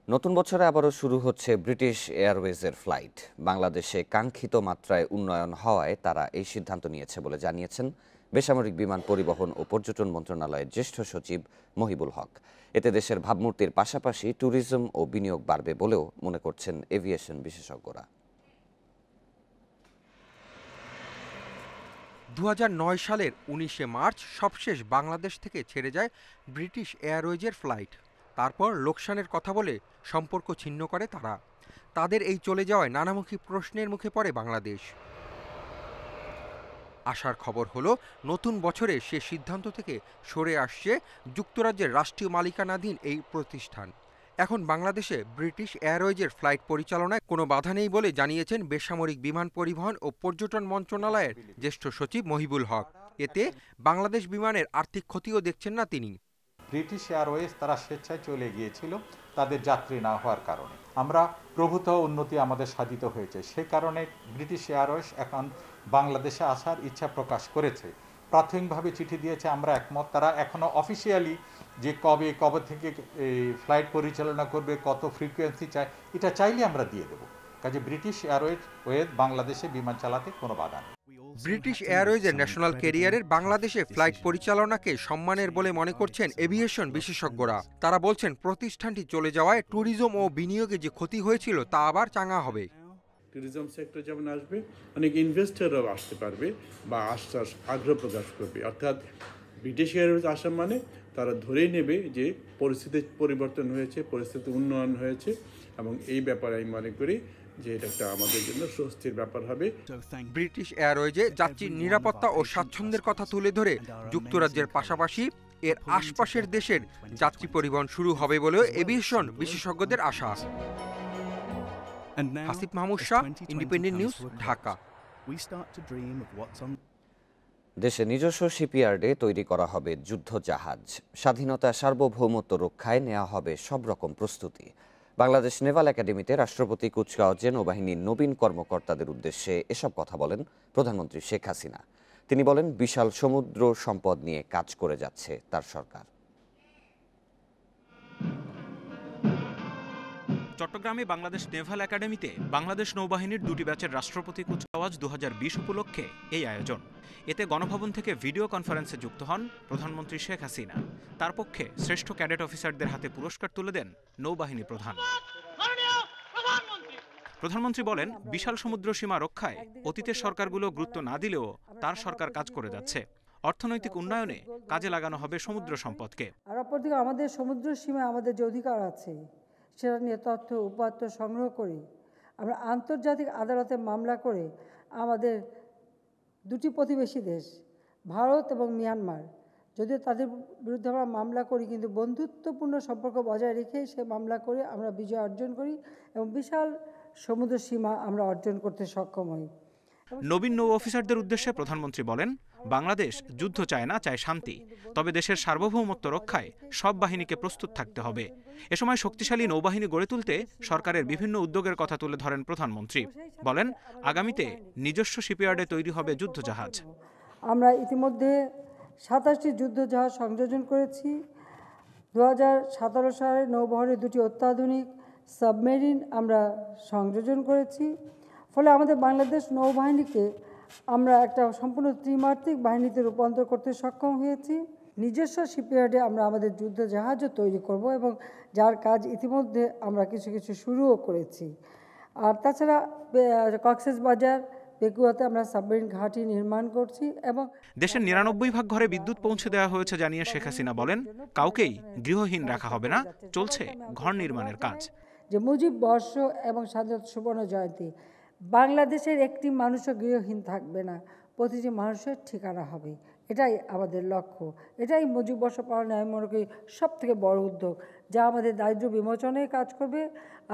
Speaker 1: নতুন বছরে আবারও শুরু হচ্ছে ব্রিটিশ এয়ারওয়েজের ফ্লাইট। বাংলাদেশে কাঙ্ক্ষিত মাত্রায় উন্নয়ন হওয়ায় তারা এই সিদ্ধান্ত নিয়েছে বলে জানিয়েছেন বেসামরিক বিমান পরিবহন ও পর্যটন মন্ত্রণালয়ের জ্যেষ্ঠ সচিব মহিবুল হক। এতে দেশের ভাবমূর্তির পাশাপাশি ট্যুরিজম ও বিনিয়োগ বাড়বে বলেও মনে করছেন এভিয়েশন বিশেষজ্ঞরা।
Speaker 22: 2009 সালের 19শে মার্চ সবশেষ বাংলাদেশ থেকে ছেড়ে যায় ব্রিটিশ এয়ারওয়েজের ফ্লাইট। তারপর লোকসানের কথা বলে সম্পর্ক ছিন্ন করে তারা। তাদের এই চলে যাওয়ায় নানামুখী প্রশ্নের মুখে পড়ে বাংলাদেশ। আশার খবর হলো নতুন বছরে সে সিদ্ধান্ত থেকে সরে আসছে যুক্তরাজ্যের রাষ্ট্রীয় মালিকানাধীন এই প্রতিষ্ঠান। এখন বাংলাদেশে ব্রিটিশ এয়ারওয়েজের ফ্লাইট পরিচালনায় কোনো বাধা নেই বলে জানিয়েছেন বেসামরিক বিমান পরিবহন ও পর্যটন মন্ত্রণালয়ের জ্যেষ্ঠ সচিব মহিবুল হক। এতে বাংলাদেশ বিমানের আর্থিক ক্ষতিও দেখছেন না তিনি।
Speaker 23: ব্রিটিশ এয়ারওয়েজ তারা স্বেচ্ছায় চলে গিয়েছিল তাদের যাত্রী না হওয়ার কারণে। আমরা প্রভূত উন্নতি আমাদের সাধিত হয়েছে, সে কারণে ব্রিটিশ এয়ারওয়েজ এখন বাংলাদেশে আসার ইচ্ছা প্রকাশ করেছে। প্রাথমিকভাবে চিঠি দিয়েছে, আমরা একমত। তারা এখনও অফিসিয়ালি যে কবে থেকে ফ্লাইট পরিচালনা করবে, কত ফ্রিকোয়েন্সি চায়, এটা চাইলে আমরা দিয়ে দেবো। কাজে ব্রিটিশ এয়ারওয়েজ বাংলাদেশে বিমান চালাতে কোনো বাধা নেই।
Speaker 22: ব্রিটিশ এয়ারওয়েজের ন্যাশনাল ক্যারিয়ারের বাংলাদেশে ফ্লাইট পরিচালনাকে সম্মানের বলে মনে করছেন এভিয়েশন বিশেষজ্ঞরা। তারা বলছেন প্রতিষ্ঠানটি চলে যাওয়ায় ট্যুরিজম ও বিনিয়োগে যে ক্ষতি হয়েছিল তা আবার চাঙা হবে।
Speaker 24: ট্যুরিজম সেক্টর যেমন আসবে, অনেক ইনভেস্টররাও আসতে পারবে বা আশ্বাস আগ্রহ প্রকাশ করবে। অর্থাৎ ব্রিটিশ এয়ারওয়েজ আসা মানে তারা ধরেই নেবে যে পরিস্থিতির পরিবর্তন হয়েছে, পরিস্থিতি উন্নয়ন হয়েছে, এবং এই ব্যাপারে আমি মনে করি যে এটা একটা আমাদের জন্য স্বস্তির ব্যাপার হবে।
Speaker 22: ব্রিটিশ এয়ারওয়েজে যাত্রীর নিরাপত্তা ও স্বাচ্ছন্দ্যের কথা তুলে ধরে যুক্তরাজ্যের পাশাপাশি এর আশপাশের দেশের যাত্রী পরিবহন শুরু হবে বলেও এভিয়েশন বিশেষজ্ঞদের আশা। Asif Mahmud Shah, Independent News, Dhaka.
Speaker 1: দেশে নিজস্ব শিপইয়ার্ডে তৈরি করা হবে যুদ্ধ জাহাজ। স্বাধীনতা সার্বভৌমত্ব রক্ষায় নেওয়া হবে সব রকম প্রস্তুতি। বাংলাদেশ নেভাল একাডেমিতে রাষ্ট্রপতি কুচকাওয়াজে নৌবাহিনীর নবীন কর্মকর্তাদের উদ্দেশ্যে এসব কথা বলেন প্রধানমন্ত্রী শেখ হাসিনা। তিনি বলেন, বিশাল সমুদ্র সম্পদ নিয়ে কাজ করে যাচ্ছে তার সরকার।
Speaker 2: চট্টগ্রামে বাংলাদেশ নেভাল একাডেমিতে বাংলাদেশ নৌবাহিনীর 2টি ব্যাচের রাষ্ট্রপতি কুচকাওয়াজ 2020 উপলক্ষে এই আয়োজন। এতে গণভবন থেকে ভিডিও কনফারেন্সে যুক্ত হন প্রধানমন্ত্রী শেখ হাসিনা। তার পক্ষে শ্রেষ্ঠ ক্যাডেট অফিসারদের হাতে পুরস্কার তুলে দেন নৌবাহিনী প্রধান। প্রধানমন্ত্রী বলেন, বিশাল সমুদ্র সীমা রক্ষায় অতীতের সরকারগুলো গুরুত্ব না দিলেও তার সরকার কাজ করে যাচ্ছে। অর্থনৈতিক উন্নয়নে কাজে লাগানো হবে সমুদ্র সম্পদকে।
Speaker 3: আর অপরদিকে আমাদের সমুদ্র সীমায় আমাদের যে অধিকার আছে সেটা নিয়ে তথ্য উপাত্ত সংগ্রহ করে আমরা আন্তর্জাতিক আদালতে মামলা করে আমাদের দুটি প্রতিবেশী দেশ ভারত এবং মিয়ানমার, যদিও তাদের বিরুদ্ধে আমরা মামলা করি কিন্তু বন্ধুত্বপূর্ণ সম্পর্ক বজায় রেখে সে মামলা করে আমরা বিজয় অর্জন করি এবং বিশাল সমুদ্র সীমা আমরা অর্জন করতে সক্ষম হই।
Speaker 2: নবীন নৌ অফিসারদের উদ্দেশ্যে প্রধানমন্ত্রী বলেন, বাংলাদেশ যুদ্ধ চায় না, চায় শান্তি। তবে দেশের সার্বভৌমত্ব রক্ষায় সব বাহিনীকে প্রস্তুত থাকতে হবে। এ সময় শক্তিশালী নৌবাহিনী গড়ে তুলতে সরকারের বিভিন্ন উদ্যোগের কথা তুলে ধরেন প্রধানমন্ত্রী। বলেন, আগামীতে নিজস্ব শিপইয়ার্ডে তৈরি হবে যুদ্ধজাহাজ।
Speaker 3: আমরা ইতিমধ্যে 27টি যুদ্ধজাহাজ সংযোজন করেছি। 2017 সালে নৌবহরে 2টি অত্যাধুনিক সাবমেরিন আমরা সংযোজন করেছি। ফলে আমাদের বাংলাদেশ নৌবাহিনীকে আমরা একটা সম্পূর্ণ ত্রিমাত্রিক বাহিনীতে রূপান্তর করতে সক্ষম হয়েছি। নিজস্ব শিপইয়ার্ডে আমরা আমাদের যুদ্ধজাহাজও তৈরি করব এবং যার কাজ ইতিমধ্যে আমরা কিছু কিছু শুরুও করেছি। আর তাছাড়া কক্সবাজার পেকুয়াতে আমরা সাবমেরিন ঘাঁটি নির্মাণ করছি এবং
Speaker 2: দেশের 99% ঘরে বিদ্যুৎ পৌঁছে দেওয়া হয়েছে জানিয়ে শেখ হাসিনা বলেন, কাউকেই গৃহহীন রাখা হবে না, চলছে ঘর নির্মাণের কাজ।
Speaker 3: যে মুজিব বর্ষ এবং স্বাধীনতা সুবর্ণ জয়ন্তী, বাংলাদেশের একটি মানুষও গৃহহীন থাকবে না, প্রতিটি মানুষের ঠিকানা হবে। এটাই আমাদের লক্ষ্য, এটাই মুজিব বর্ষ পালনে আমি মনে করি সবথেকে বড় উদ্যোগ, যা আমাদের দারিদ্র্য বিমোচনে কাজ করবে,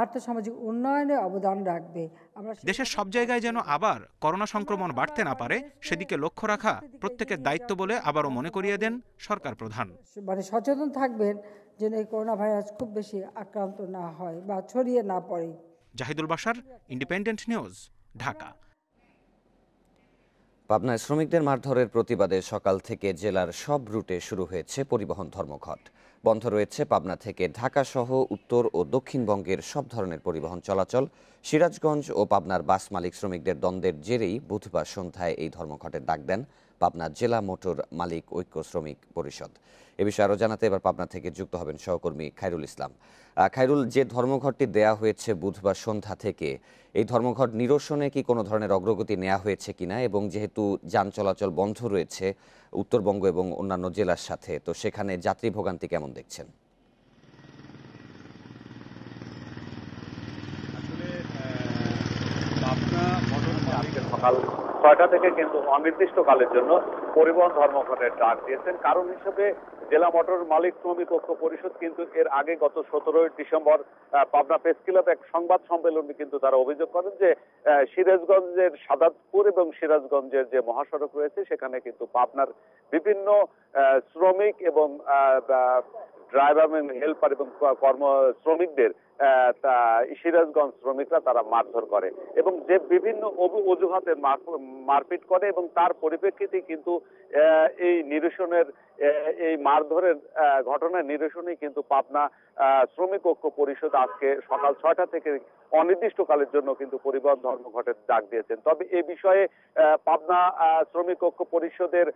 Speaker 3: আর্থসামাজিক উন্নয়নে অবদান রাখবে। আমরা
Speaker 2: দেশের সব জায়গায় যেন আবার করোনা সংক্রমণ বাড়তে না পারে সেদিকে লক্ষ্য রাখা প্রত্যেকের দায়িত্ব বলে আবারও মনে করিয়ে দেন সরকার প্রধান।
Speaker 3: মানে সচেতন থাকবেন যেন এই করোনা ভাইরাস খুব বেশি আক্রান্ত না হয় বা ছড়িয়ে না পড়ে।
Speaker 2: Zahidul Bashar, Independent News, Dhaka.
Speaker 1: পাবনায় শ্রমিকদের মারধরের প্রতিবাদে সকাল থেকে জেলার সব রুটে শুরু হয়েছে পরিবহন ধর্মঘট। বন্ধ রয়েছে পাবনা থেকে ঢাকা সহ উত্তর ও দক্ষিণবঙ্গের সব ধরনের পরিবহন চলাচল। সিরাজগঞ্জ ও পাবনার বাস মালিক শ্রমিকদের দ্বন্দ্বের জেরেই বুধবার সন্ধ্যায় এই ধর্মঘটের ডাক দেন পাবনা জেলা মোটর মালিক ঐক্য শ্রমিক পরিষদ। এ বিষয়ে আরও জানাতে এবার পাবনা থেকে যুক্ত হবেন সহকর্মী খায়রুল ইসলাম। খায়রুল, যে ধর্মঘটটি দেয়া হয়েছে বুধবার সন্ধ্যা থেকে, এই ধর্মঘট নিরসনে কি কোনো ধরনের অগ্রগতি নেওয়া হয়েছে কিনা, এবং যেহেতু যান চলাচল বন্ধ রয়েছে উত্তরবঙ্গ এবং অন্যান্য জেলার সাথে, তো সেখানে যাত্রী ভোগান্তি কেমন দেখছেন?
Speaker 4: সকাল 6টা থেকে কিন্তু অনির্দিষ্টকালের জন্য পরিবহন ধর্মঘটের ডাক দিয়েছেন। কারণ হিসেবে জেলা মোটর মালিক শ্রমিক ঐক্য পরিষদ কিন্তু এর আগে গত 17 ডিসেম্বর পাবনা প্রেস ক্লাবে এক সংবাদ সম্মেলনে কিন্তু তারা অভিযোগ করেন যে সিরাজগঞ্জের সাদাতপুর এবং সিরাজগঞ্জের যে মহাসড়ক রয়েছে সেখানে কিন্তু পাবনার বিভিন্ন শ্রমিক এবং ড্রাইভার এবং হেল্পার এবং কর্ম শ্রমিকদের সিরাজগঞ্জ শ্রমিকরা তারা মারধর করে এবং যে বিভিন্ন অজুহাতে মারপিট করে এবং তার পরিপ্রেক্ষিতে কিন্তু এই নিরসনের এই মারধরের ঘটনার নিরসনে কিন্তু পাবনা শ্রমিক ঐক্য পরিষদ আজকে সকাল 6টা থেকে অনির্দিষ্টকালের জন্য কিন্তু পরিবহন ধর্মঘটের ডাক দিয়েছেন। তবে এই বিষয়ে পাবনা শ্রমিক ঐক্য পরিষদের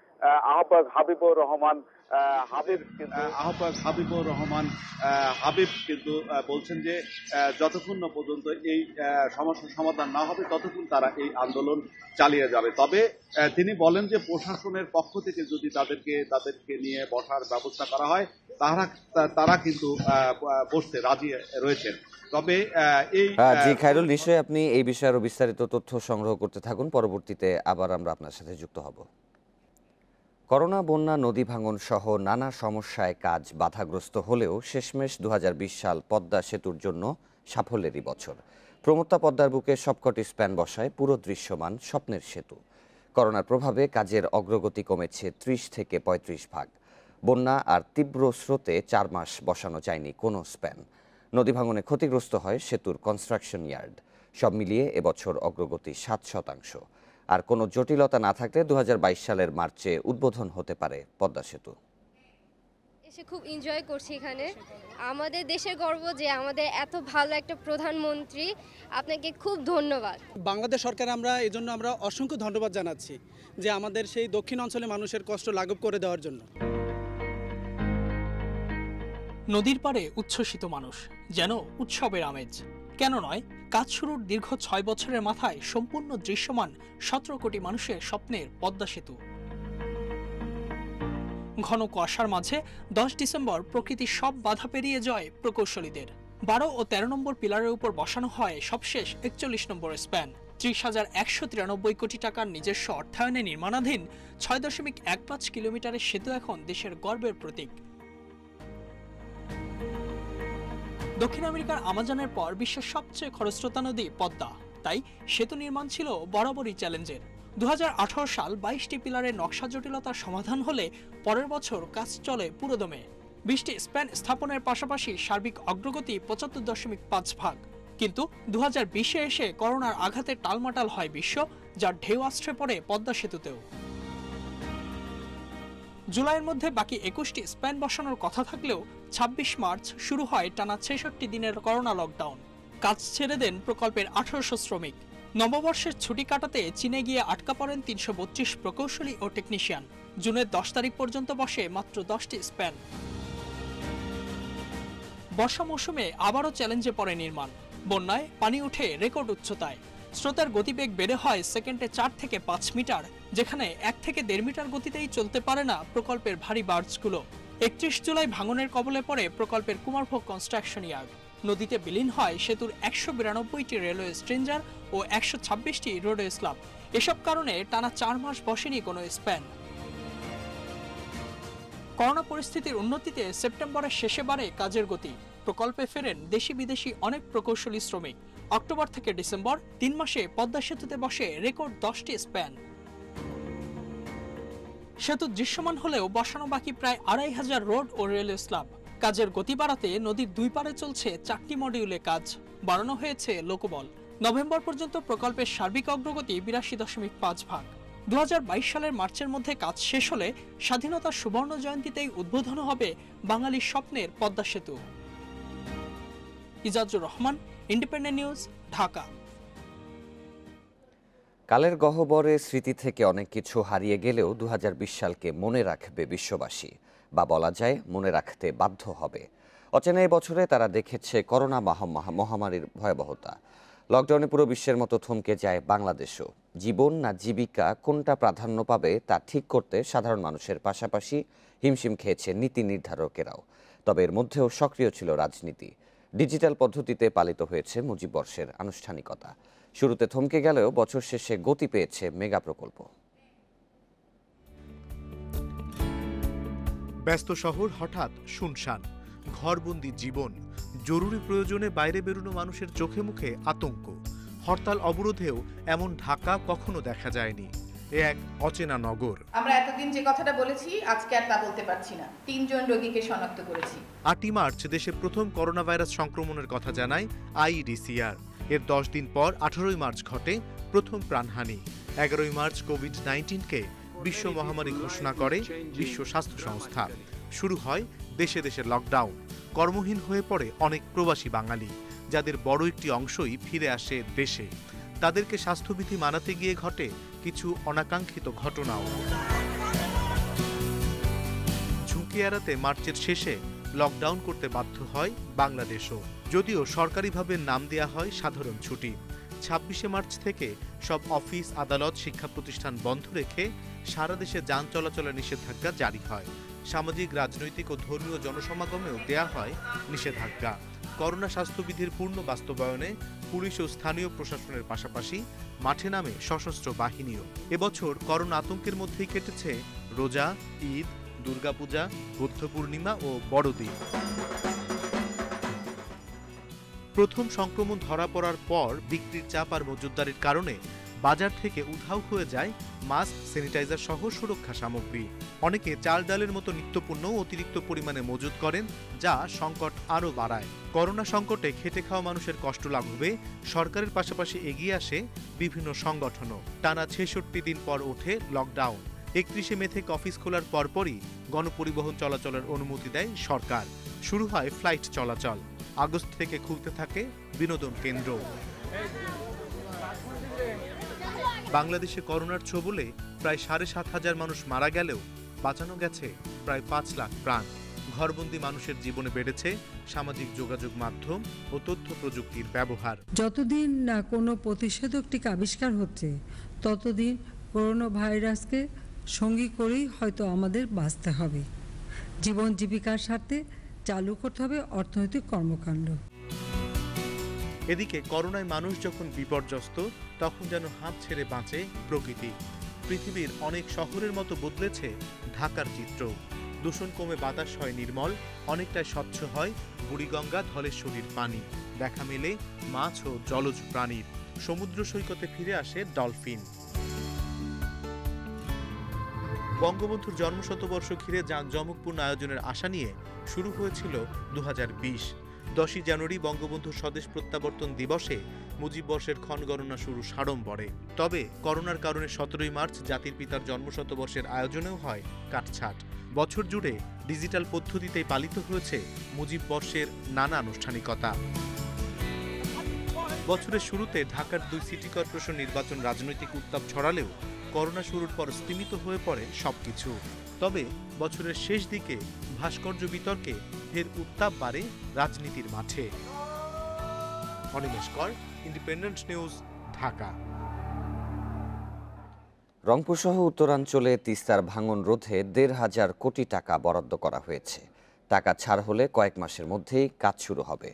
Speaker 4: আহ্বায়ক হাবিবুর রহমান হাবিব কিন্তু বলছেন যে যতক্ষণ না পর্যন্ত এই সমস্যার সমাধান না হবে ততক্ষণ তারা এই আন্দোলন চালিয়ে যাবে। তবে তিনি বলেন যে প্রশাসনের পক্ষ থেকে যদি তাদেরকে নিয়ে বসার ব্যবস্থা করা হয় তারা কিন্তু বসতে রাজি রয়েছেন। তবে
Speaker 1: জি খায়রুল, নিশ্চয়ই আপনি এই বিষয়ে আরো বিস্তারিত তথ্য সংগ্রহ করতে থাকুন, পরবর্তীতে আবার আমরা আপনার সাথে যুক্ত হব। করোনা, বন্যা, নদী ভাঙন সহ নানা সমস্যায় কাজ বাধাগ্রস্ত হলেও শেষমেশ 2020 সাল পদ্মা সেতুর জন্য সাফল্যেরই বছর। প্রমত্তা পদ্মার বুকে সবকটি স্প্যান বসায় পুরো দৃশ্যমান স্বপ্নের সেতু। করোনার প্রভাবে কাজের অগ্রগতি কমেছে 30 থেকে 35%। বন্যা আর তীব্র স্রোতে 4 মাস বসানো যায়নি কোনো স্প্যান। নদী ভাঙনে ক্ষতিগ্রস্ত হয় সেতুর কনস্ট্রাকশন ইয়ার্ড। সব মিলিয়ে এবছর অগ্রগতি 7%। আর কোনো জটিলতা না থাকলে 2022 সালের মার্চে উদ্বোধন হতে পারে পদ্মা সেতু।
Speaker 5: এসে খুব এনজয় করছি এখানে। আমাদের দেশের গর্ব যে আমাদের এত ভালো একটা প্রধানমন্ত্রী, আপনাকে খুব ধন্যবাদ।
Speaker 7: বাংলাদেশ সরকার আমরা এজন্য আমরা অসংখ্য ধন্যবাদ জানাচ্ছি যে আমাদের সেই দক্ষিণ অঞ্চলে মানুষের কষ্ট লাঘব করে দেওয়ার জন্য।
Speaker 8: নদীর পাড়ে উচ্ছ্বসিত মানুষ, যেন উৎসবের আমেজ। কেন নয়, কাজ শুরুর দীর্ঘ 6 বছরের মাথায় সম্পূর্ণ দৃশ্যমান 17 কোটি মানুষের স্বপ্নের পদ্মা সেতু। ঘন কুয়াশার মাঝে 10 ডিসেম্বর প্রকৃতির সব বাধা পেরিয়ে জয় প্রকৌশলীদের। 12 ও 13 নম্বর পিলারের উপর বসানো হয় সবশেষ 41 নম্বর স্প্যান। 30,193 কোটি টাকার নিজস্ব অর্থায়নে নির্মাণাধীন 6.15 কিলোমিটারের সেতু এখন দেশের গর্বের প্রতীক। দক্ষিণ আমেরিকার আমাজনের পর বিশ্বের সবচেয়ে খরস্রোতা নদী পদ্মা, তাই সেতু নির্মাণ ছিল বরাবরই চ্যালেঞ্জের। 2018 সাল 22টি পিলারের নকশা জটিলতার সমাধান হলে পরের বছর কাজ চলে পুরোদমে। 20টি স্প্যান স্থাপনের পাশাপাশি সার্বিক অগ্রগতি 75.5 ভাগ। কিন্তু 2020-এ এসে করোনার আঘাতে টালমাটাল হয় বিশ্ব, যার ঢেউ আশ্রে পড়ে পদ্মা সেতুতেও। জুলাইয়ের মধ্যে বাকি 21টি স্প্যান বসানোর কথা থাকলেও 26 মার্চ শুরু হয় টানা 66 দিনের করোনা লকডাউন। কাজ ছেড়ে দেন প্রকল্পের 1800 শ্রমিক। নববর্ষের ছুটি কাটাতে চীনে গিয়ে আটকা পড়েন 332 প্রকৌশলী ও টেকনিশিয়ান। জুনের 10 তারিখ পর্যন্ত বসে মাত্র 10টি স্প্যান। বর্ষা মৌসুমে আবারও চ্যালেঞ্জে পড়ে নির্মাণ। বন্যায় পানি উঠে রেকর্ড উচ্চতায়। স্রোতের গতিবেগ বেড়ে হয় সেকেন্ডে 4 থেকে 5 মিটার, যেখানে 1 থেকে 1.5 মিটার গতিতেই চলতে পারে না প্রকল্পের ভারী বার্জগুলো। 31 জুলাই ভাঙনের কবলে পড়ে প্রকল্পের কুমারভোগ কনস্ট্রাকশন ইয়ার্ড। নদীতে বিলীন হয় সেতুর 192টি রেলওয়ে স্ট্রেঞ্জার ও 126টি রোডওয়ে স্ল্যাব। এসব কারণে টানা 4 মাস বসেনি কোনো স্প্যান। করোনা পরিস্থিতির উন্নতিতে সেপ্টেম্বরের শেষে বাড়ে কাজের গতি। প্রকল্পে ফেরেন দেশি বিদেশি অনেক প্রকৌশলী শ্রমিক। অক্টোবর থেকে ডিসেম্বর 3 মাসে পদ্মা সেতুতে বসে রেকর্ড 10টি স্প্যান। সেতু দৃশ্যমান হলেও বসানো বাকি প্রায় 2500 রোড ও রেলওয়ে স্ল্যাব। কাজের গতি বাড়াতে নদীর দুই পারে চলছে 4টি মডিউলে কাজ, বাড়ানো হয়েছে লোকবল। নভেম্বর পর্যন্ত প্রকল্পের সার্বিক অগ্রগতি 82.5 ভাগ। 2022 সালের মার্চের মধ্যে কাজ শেষ হলে স্বাধীনতার সুবর্ণ জয়ন্তীতেই উদ্বোধন হবে বাঙালির স্বপ্নের পদ্মা সেতু। Ijazur Rahman, independent News, Dhaka.
Speaker 1: কালের গহ্বরে স্মৃতি থেকে অনেক কিছু হারিয়ে গেলেও 2020 সালকে মনে রাখবে বিশ্ববাসী, বা বলা যায় মনে রাখতে বাধ্য হবে। অচেনা এই বছরে তারা দেখেছে করোনা মহামারীর ভয়াবহতা। লকডাউনে পুরো বিশ্বের মতো থমকে যায় বাংলাদেশও। জীবন না জীবিকা কোনটা প্রাধান্য পাবে তা ঠিক করতে সাধারণ মানুষের পাশাপাশি হিমশিম খেয়েছে নীতি নির্ধারকেরাও। তবে এর মধ্যেও সক্রিয় ছিল রাজনীতি। ডিজিটাল পদ্ধতিতে পালিত হয়েছে মুজিববর্ষের আনুষ্ঠানিকতা। শুরুতে থমকে গেলেও বছর শেষে গতি পেয়েছে মেগা প্রকল্প।
Speaker 9: ব্যস্ত শহর হঠাৎ শুনশান, ঘরবন্দি জীবন, জরুরি প্রয়োজনে বাইরে বেরোনো মানুষের চোখে মুখে আতঙ্ক। হরতাল অবরোধেও এমন ঢাকা কখনো দেখা যায়নি। এ এক অচেনা নগর।
Speaker 25: আমরা এতদিন যে কথাটা বলেছি আজকে আর তা বলতে পারছি না। 3 জন রোগীকে শনাক্ত করেছি।
Speaker 9: 8 মার্চ দেশে প্রথম করোনা ভাইরাস সংক্রমণের কথা জানায় আইইডিসিআর। এর 10 দিন পর 18 মার্চ ঘটে প্রথম প্রাণহানি। 11 মার্চ কোভিড-19কে বিশ্ব মহামারী ঘোষণা করে বিশ্ব স্বাস্থ্য সংস্থা। শুরু হয় দেশে দেশে লকডাউন। কর্মহীন হয়ে পড়ে অনেক প্রবাসী বাঙালি, যাদের বড় একটি অংশই ফিরে আসে দেশে। তাদেরকে স্বাস্থ্যবিধি মানাতে গিয়ে ঘটে কিছু অনাকাঙ্ক্ষিত ঘটনাও। ঝুঁকি এড়াতে মার্চের শেষে লকডাউন করতে বাধ্য হয় বাংলাদেশও, যদিও সরকারিভাবে নাম দেয়া হয় সাধারণ ছুটি। 26 মার্চ থেকে সব অফিস, আদালত, শিক্ষা প্রতিষ্ঠান বন্ধ রেখে সারা দেশে যান চলাচলের নিষেধাজ্ঞা জারি হয়। সামাজিক, রাজনৈতিক ও ধর্মীয় জনসমাগমেও দেয়া হয় নিষেধাজ্ঞা। করোনা স্বাস্থ্যবিধির পূর্ণ বাস্তবায়নে পুলিশ ও স্থানীয় প্রশাসনের পাশাপাশি মাঠে নামে সশস্ত্র বাহিনীও। এবছর করোনা আতঙ্কের মধ্যেই কেটেছে রোজা, ঈদ, দুর্গাপূজা, বুদ্ধ পূর্ণিমা ও বড়দিন। প্রথম সংক্রমণ ধরা পড়ার পর বিক্রির চাপ আর মজুতদারির কারণে বাজার থেকে উধাও হয়ে যায় মাস্ক, স্যানিটাইজার সহ সুরক্ষা সামগ্রী। অনেকে চাল ডালের মতো নিত্যপণ্য অতিরিক্ত পরিমাণে মজুত করেন, যা সংকট আরও বাড়ায়। করোনা সংকটে খেটে খাওয়া মানুষের কষ্ট লাঘবে সরকারের পাশাপাশি এগিয়ে আসে বিভিন্ন সংগঠনও। টানা 66 দিন পর ওঠে লকডাউন। 31 মে থেকে অফিস খোলার পরপরই গণপরিবহন চলাচলের অনুমতি দেয় সরকার। শুরু হয় ফ্লাইট চলাচল। আগস্ট থেকে খুলতে থাকে বিনোদন কেন্দ্র। বাংলাদেশে করোনার ছোবলে প্রায় 7,500 মানুষ মারা গেলেও বাঁচানো গেছে প্রায় 5 লাখ প্রাণ। ঘরবন্দি মানুষের জীবনে বেড়েছে সামাজিক যোগাযোগ মাধ্যম ও তথ্য প্রযুক্তির ব্যবহার।
Speaker 3: যতদিন না কোনো প্রতিষেধক টিকা আবিষ্কার হচ্ছে ততদিন করোনা ভাইরাসকে সঙ্গী করেই হয়তো আমাদের বাঁচতে হবে। জীবন জীবিকার স্বার্থে চালু করতে হবে অর্থনৈতিক কর্মকাণ্ড।
Speaker 9: এদিকে করোনায় মানুষ যখন বিপর্যস্ত তখন যেন হাত ছেড়ে বাঁচে প্রকৃতি। পৃথিবীর অনেক শহরের মতো বদলেছে ঢাকার চিত্র। দূষণ কমে বাতাস হয় নির্মল, অনেকটাই স্বচ্ছ হয় বুড়িগঙ্গা ধলেশ্বরীর পানি। দেখা মেলে মাছ ও জলজ প্রাণীর। সমুদ্র সৈকতে ফিরে আসে ডলফিন। বঙ্গবন্ধুর জন্মশতবর্ষ ঘিরে জাঁকজমকপূর্ণ আয়োজনের আশা নিয়ে শুরু হয়েছিল 2020। 10ই জানুয়ারি বঙ্গবন্ধুর স্বদেশ প্রত্যাবর্তন দিবসে মুজিব বর্ষের ক্ষণগণনা শুরু সাড়ম্বরে। তবে করোনার কারণে 17ই মার্চ জাতির পিতার জন্মশতবর্ষের আয়োজনেও হয় কাটছাট। বছর জুড়ে ডিজিটাল পদ্ধতিতেই পালিত হয়েছে মুজিব বর্ষের নানা আনুষ্ঠানিকতা। বছরের শুরুতে ঢাকার 2 সিটি কর্পোরেশন নির্বাচন রাজনৈতিক উত্তাপ ছড়ালেও করোনা শুরুর পর স্তিমিত হয়ে পড়ে সবকিছু। তবে বছরের শেষ দিকে ভাস্কর্য বিতর্কে ফের উত্তাপ বাড়ে রাজনীতির মাঠে। অনিমেষ কর, ইন্ডিপেন্ডেন্ট নিউজ, ঢাকা।
Speaker 1: রংপুর সহ উত্তরাঞ্চলে তিস্তার ভাঙন রোধে 1,500 কোটি টাকা বরাদ্দ করা হয়েছে। টাকা ছাড় হলে কয়েক মাসের মধ্যেই কাজ শুরু হবে।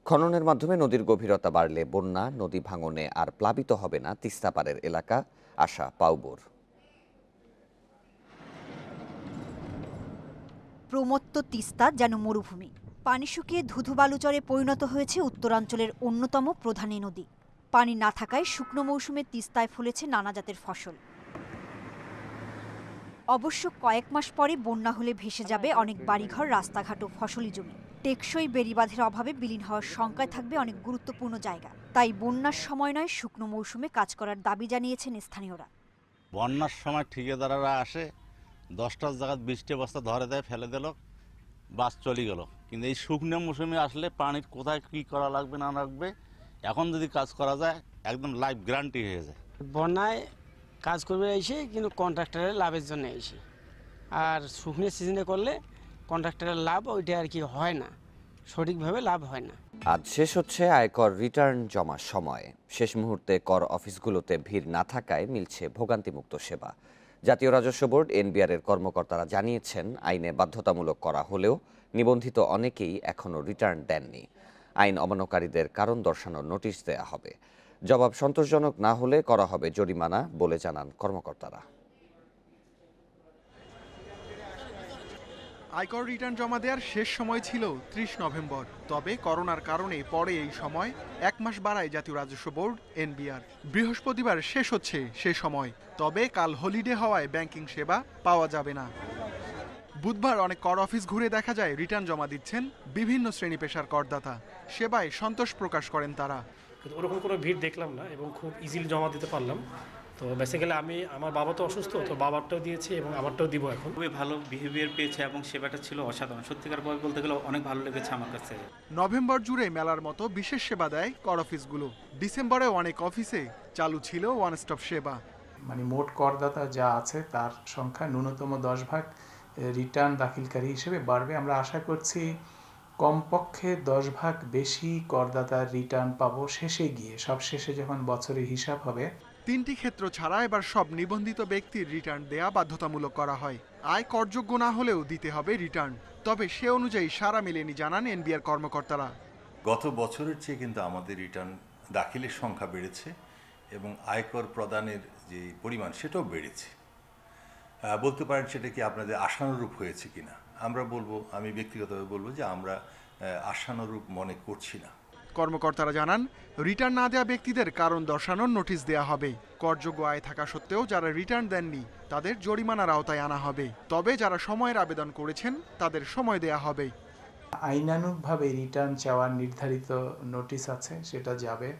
Speaker 1: খননের মাধ্যমে নদীর গভীরতা বাড়লে বন্যা, নদী ভাঙনে আর প্লাবিত হবে না তিস্তা পাড়ের এলাকা, আশা পাউবোর।
Speaker 10: প্রমত্ত তিস্তা যেন মরুভূমি। পানি শুকিয়ে ধুধু বালুচরে পরিণত হয়েছে উত্তরাঞ্চলের অন্যতম প্রধান এই নদী। পানি না থাকায় শুকনো মৌসুমে তিস্তায় ফলেছে নানা জাতের ফসল। অবশ্য কয়েক মাস পরে বন্যা হলে ভেসে যাবে অনেক বাড়িঘর, রাস্তাঘাট ও ফসলি জমি। টেকসই বেড়িবাঁধের অভাবে বিলীন হওয়ার শঙ্কায় থাকবে অনেক গুরুত্বপূর্ণ জায়গা। তাই বন্যার সময় নয়, শুকনো মৌসুমে কাজ করার দাবি জানিয়েছেন স্থানীয়রা।
Speaker 11: বন্যার সময় ঠিকাদাররা আসে 10টার জায়গায় 20টা বস্তা ধরে দেয়, ফেলে দিল, বাস চলে গেল। কিন্তু এই শুকনো মৌসুমে আসলে পানির কোথায় কী করা লাগবে না লাগবে এখন যদি কাজ করা যায় একদম লাইফ গ্যারান্টি হয়ে যায়।
Speaker 12: বন্যায় কাজ করবে এসে কিন্তু কন্ট্রাক্টরের লাভের জন্য এসে, আর শুকনো সিজনে করলে কন্ট্রাক্টরের লাভ ওইটা আর কি হয় না, সঠিকভাবে লাভ হয় না।
Speaker 1: আজ শেষ হচ্ছে আয়কর রিটার্ন জমার সময়। শেষ মুহূর্তে কর অফিসগুলোতে ভিড় না থাকায় মিলছে ভোগান্তিমুক্ত সেবা। জাতীয় রাজস্ব বোর্ড এনবিআর এর কর্মকর্তারা জানিয়েছেন, আইনে বাধ্যতামূলক করা হলেও নিবন্ধিত অনেকেই এখনও রিটার্ন দেননি। আইন অমান্যকারীদের কারণ দর্শানোর নোটিশ দেয়া হবে। জবাব সন্তোষজনক না হলে করা হবে জরিমানা বলে জানান কর্মকর্তারা।
Speaker 14: আয়কর রিটার্ন জমা দেওয়ার শেষ সময় ছিল 30 নভেম্বর। তবে করোনার কারণে পরে এই সময় 1 মাস বাড়ায় জাতীয় রাজস্ব বোর্ড এনবিআর। বৃহস্পতিবার শেষ হচ্ছে সে সময়। তবে কাল হলিডে হওয়ায় ব্যাংকিং সেবা পাওয়া যাবে না। বুধবার অনেক কর অফিস ঘুরে দেখা যায় রিটার্ন জমা দিচ্ছেন বিভিন্ন শ্রেণী পেশার করদাতা। সেবায় সন্তোষ প্রকাশ করেন তারা।
Speaker 16: ওরকম কোনো ভিড় দেখলাম না এবং খুব ইজিলি জমা দিতে পারলাম। তো বেসিক্যালি আমার বাবা তো অসুস্থ, তো বাবারটাও দিয়েছি এবং আমারটাও দিব। এখন
Speaker 26: খুবই ভালো বিহেভিয়ার পেয়েছে এবং সেবাটা ছিল অসাধারণ। সত্যিকার বলতে গেলে অনেক ভালো লেগেছে আমার কাছে।
Speaker 14: নভেম্বর জুড়ে মেলার মতো বিশেষ সেবা দেয় কর অফিসগুলো। ডিসেম্বরে অনেক অফিসে চালু ছিল ওয়ান স্টপ সেবা।
Speaker 27: মানে মোট করদাতা যা আছে তার সংখ্যা ন্যূনতম 10 ভাগ রিটার্ন দাখিলকারী হিসেবে বাড়বে। আমরা আশা করছি কমপক্ষে 10 ভাগ বেশি করদাতার রিটার্ন পাবো শেষে গিয়ে। সব শেষে যখন বছরের হিসাব হবে।
Speaker 14: 3টি ক্ষেত্র ছাড়া এবার সব নিবন্ধিত ব্যক্তির রিটার্ন দেয়া বাধ্যতামূলক করা হয়। আয় করযোগ্য না হলেও দিতে হবে রিটার্ন। তবে সে অনুযায়ী সারা মেলেনি জানান এনবিআর কর্মকর্তারা।
Speaker 28: গত বছরের চেয়ে কিন্তু আমাদের রিটার্ন দাখিলের সংখ্যা বেড়েছে এবং আয়কর প্রদানের যে পরিমাণ সেটাও বেড়েছে। বলতে পারেন সেটা কি আপনাদের আশানুরূপ হয়েছে কিনা। আমি ব্যক্তিগতভাবে বলবো যে আমরা আশানুরূপ মনে করছি না।
Speaker 14: কর্মকর্তারা জানান, রিটার্ন না দেওয়া ব্যক্তিদের কারণ দর্শানোর নোটিশ দেয়া হবে। করযোগ্য আয় থাকা সত্ত্বেও যারা রিটার্ন দেননি তাদের জরিমানার আওতায় আনা হবে। তবে যারা সময়ের আবেদন করেছেন তাদের সময় দেয়া হবে।
Speaker 27: আইনানুগভাবে রিটার্ন চাওয়ার নির্ধারিত নোটিশ আছে, সেটা যাবে।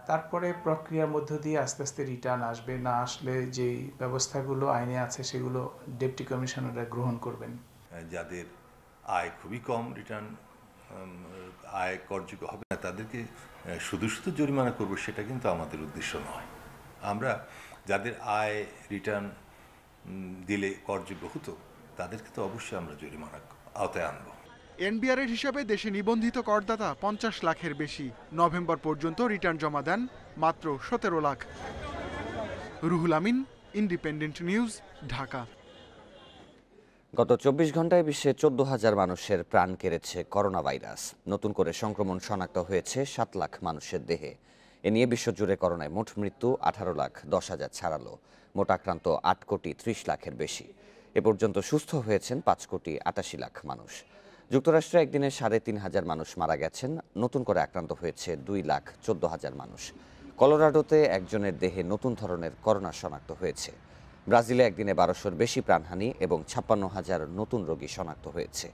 Speaker 27: তারপরে প্রক্রিয়ার মধ্য দিয়ে আস্তে আস্তে রিটার্ন আসবে, না আসলে যেই ব্যবস্থাগুলো আইনে আছে সেগুলো ডেপুটি কমিশনাররা গ্রহণ করবেন।
Speaker 28: যাদের আয় খুবই কম, রিটার্ন আয় করযোগ্য হবে না, তাদেরকে শুধু শুধু জরিমানা করব সেটা কিন্তু আমাদের উদ্দেশ্য নয়। আমরা যাদের আয় রিটার্ন দিলে করযোগ্য হতো তাদেরকে তো অবশ্যই আমরা জরিমানা আওতায় আনব।
Speaker 14: এনবিআরের হিসাবে দেশে নিবন্ধিত করদাতা 50 লাখের বেশি। নভেম্বর পর্যন্ত রিটার্ন জমা দেন মাত্র 17 লাখ। Ruhul Amin, independent News, Dhaka.
Speaker 1: গত 24 ঘন্টায় বিশ্বে 14,000 মানুষের প্রাণ কেড়েছে করোনা ভাইরাস। নতুন করে সংক্রমণ শনাক্ত হয়েছে 7 লাখ মানুষের দেহে। এ নিয়ে বিশ্বজুড়ে করোনায় মোট মৃত্যু 18,10,000 ছাড়ালো। মোট আক্রান্ত 8 কোটি 30 লাখের বেশি। এ পর্যন্ত সুস্থ হয়েছেন 5 কোটি 88 লাখ মানুষ। যুক্তরাষ্ট্রে একদিনে 3,500 মানুষ মারা গেছেন। নতুন করে আক্রান্ত হয়েছে 2,14,000 মানুষ। কলোরাডোতে একজনের দেহে নতুন ধরনের করোনা শনাক্ত হয়েছে। ব্রাজিলে একদিনে 1200-র বেশি প্রাণহানি এবং 56,000 নতুন রোগী শনাক্ত হয়েছে।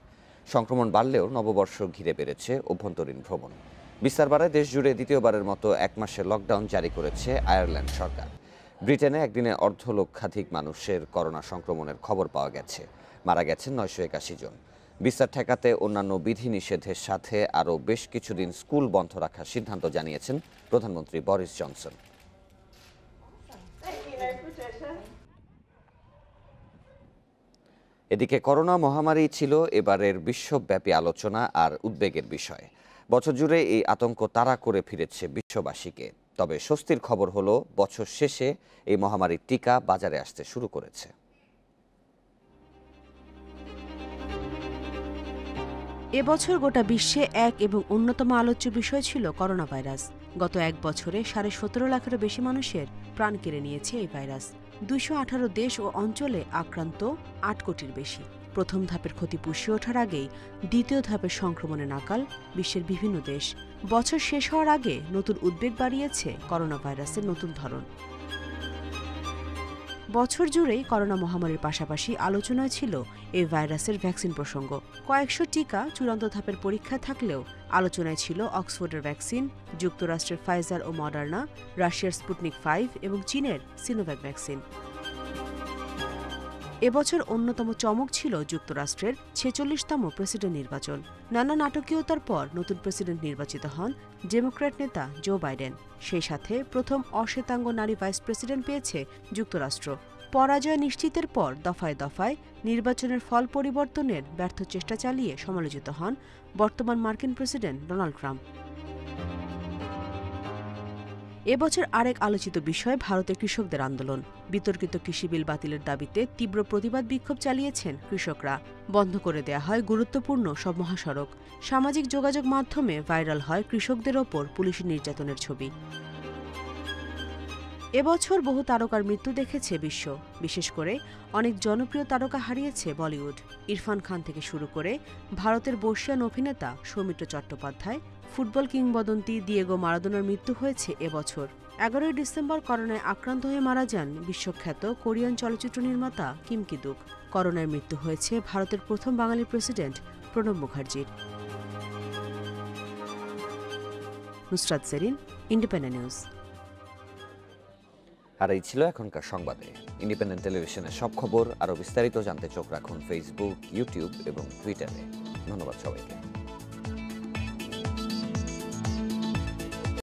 Speaker 1: সংক্রমণ বাড়লেও নববর্ষ ঘিরে বেড়েছে অভ্যন্তরীণ ভ্রমণ। বিস্তার বাড়ায় দেশজুড়ে দ্বিতীয়বারের মতো 1 মাসের লকডাউন জারি করেছে আয়ারল্যান্ড সরকার। ব্রিটেনে একদিনে 1,50,000 মানুষের করোনা সংক্রমণের খবর পাওয়া গেছে। মারা গেছেন 981 জন। বিস্তার ঠেকাতে অন্যান্য বিধিনিষেধের সাথে আরও বেশ কিছুদিন স্কুল বন্ধ রাখার সিদ্ধান্ত জানিয়েছেন প্রধানমন্ত্রী বরিস জনসন। এদিকে করোনা মহামারী ছিল এবারের বিশ্বব্যাপী আলোচনা আর উদ্বেগের বিষয়। বছর জুড়ে এই আতঙ্ক তাড়া করে ফিরেছে বিশ্ববাসীকে। তবে স্বস্তির খবর হলো বছর শেষে এই মহামারীর টিকা বাজারে আসতে শুরু করেছে।
Speaker 6: এবছর গোটা বিশ্বে এক এবং অন্যতম আলোচ্য বিষয় ছিল করোনা ভাইরাস। গত 1 বছরে 17.5 লাখেরও বেশি মানুষের প্রাণ কেড়ে নিয়েছে এই ভাইরাস। 218 দেশ ও অঞ্চলে আক্রান্ত 8 কোটির বেশি। প্রথম ধাপের ক্ষতি পুষিয়ে ওঠার আগেই দ্বিতীয় ধাপের সংক্রমণে নাকাল বিশ্বের বিভিন্ন দেশ। বছর শেষ হওয়ার আগে নতুন উদ্বেগ বাড়িয়েছে করোনা ভাইরাসের নতুন ধরন। বছর জুড়েই করোনা মহামারীর পাশাপাশি আলোচনায় ছিল এই ভাইরাসের ভ্যাকসিন প্রসঙ্গ। কয়েকশো টিকা চূড়ান্ত ধাপের পরীক্ষায় থাকলেও আলোচনায় ছিল অক্সফোর্ডের ভ্যাকসিন, যুক্তরাষ্ট্রের ফাইজার ও মডার্না, রাশিয়ার স্পুটনিক 5 এবং চীনের সিনোভ্যাক ভ্যাকসিন। এবছর অন্যতম চমক ছিল যুক্তরাষ্ট্রের 46তম প্রেসিডেন্ট নির্বাচন। নানা নাটকীয়তার পর নতুন প্রেসিডেন্ট নির্বাচিত হন ডেমোক্র্যাট নেতা জো বাইডেন। সেই সাথে প্রথম অশ্বেতাঙ্গ নারী ভাইস প্রেসিডেন্ট পেয়েছে যুক্তরাষ্ট্র। পরাজয় নিশ্চিতের পর দফায় দফায় নির্বাচনের ফল পরিবর্তনের ব্যর্থ চেষ্টা চালিয়ে সমালোচিত হন বর্তমান মার্কিন প্রেসিডেন্ট ডোনাল্ড ট্রাম্প। এবছর আরেক আলোচিত বিষয় ভারতের কৃষকদের আন্দোলন। বিতর্কিত কৃষি বিল বাতিলের দাবিতে তীব্র প্রতিবাদ বিক্ষোভ চালিয়েছেন কৃষকরা। বন্ধ করে দেয়া হয় গুরুত্বপূর্ণ সব মহাসড়ক। সামাজিক যোগাযোগ মাধ্যমে ভাইরাল হয় কৃষকদের ওপর পুলিশি নির্যাতনের ছবি। এবছর বহু তারকার মৃত্যু দেখেছে বিশ্ব। বিশেষ করে অনেক জনপ্রিয় তারকা হারিয়েছে বলিউড। ইরফান খান থেকে শুরু করে ভারতের বর্ষিয়ান অভিনেতা সৌমিত্র চট্টোপাধ্যায়, ফুটবল কিংবদন্তি দিয়েগো মারাদোনার মৃত্যু হয়েছে এবছর। 11 ডিসেম্বর করোনায় আক্রান্ত হয়ে মারা যান বিশ্বখ্যাত কোরিয়ান চলচ্চিত্র নির্মাতা কিম কি-দুক। করোনায় মৃত্যু হয়েছে ভারতের প্রথম বাঙালি প্রেসিডেন্ট প্রণব মুখার্জির। Nusrat Jerin, Independent News.
Speaker 1: আর এই ছিল এখনকার সংবাদে। ইন্ডিপেন্ডেন্ট টেলিভিশনের সব খবর আরও বিস্তারিত জানতে চোখ রাখুন ফেসবুক, ইউটিউব এবং টুইটারে। ধন্যবাদ সবাইকে।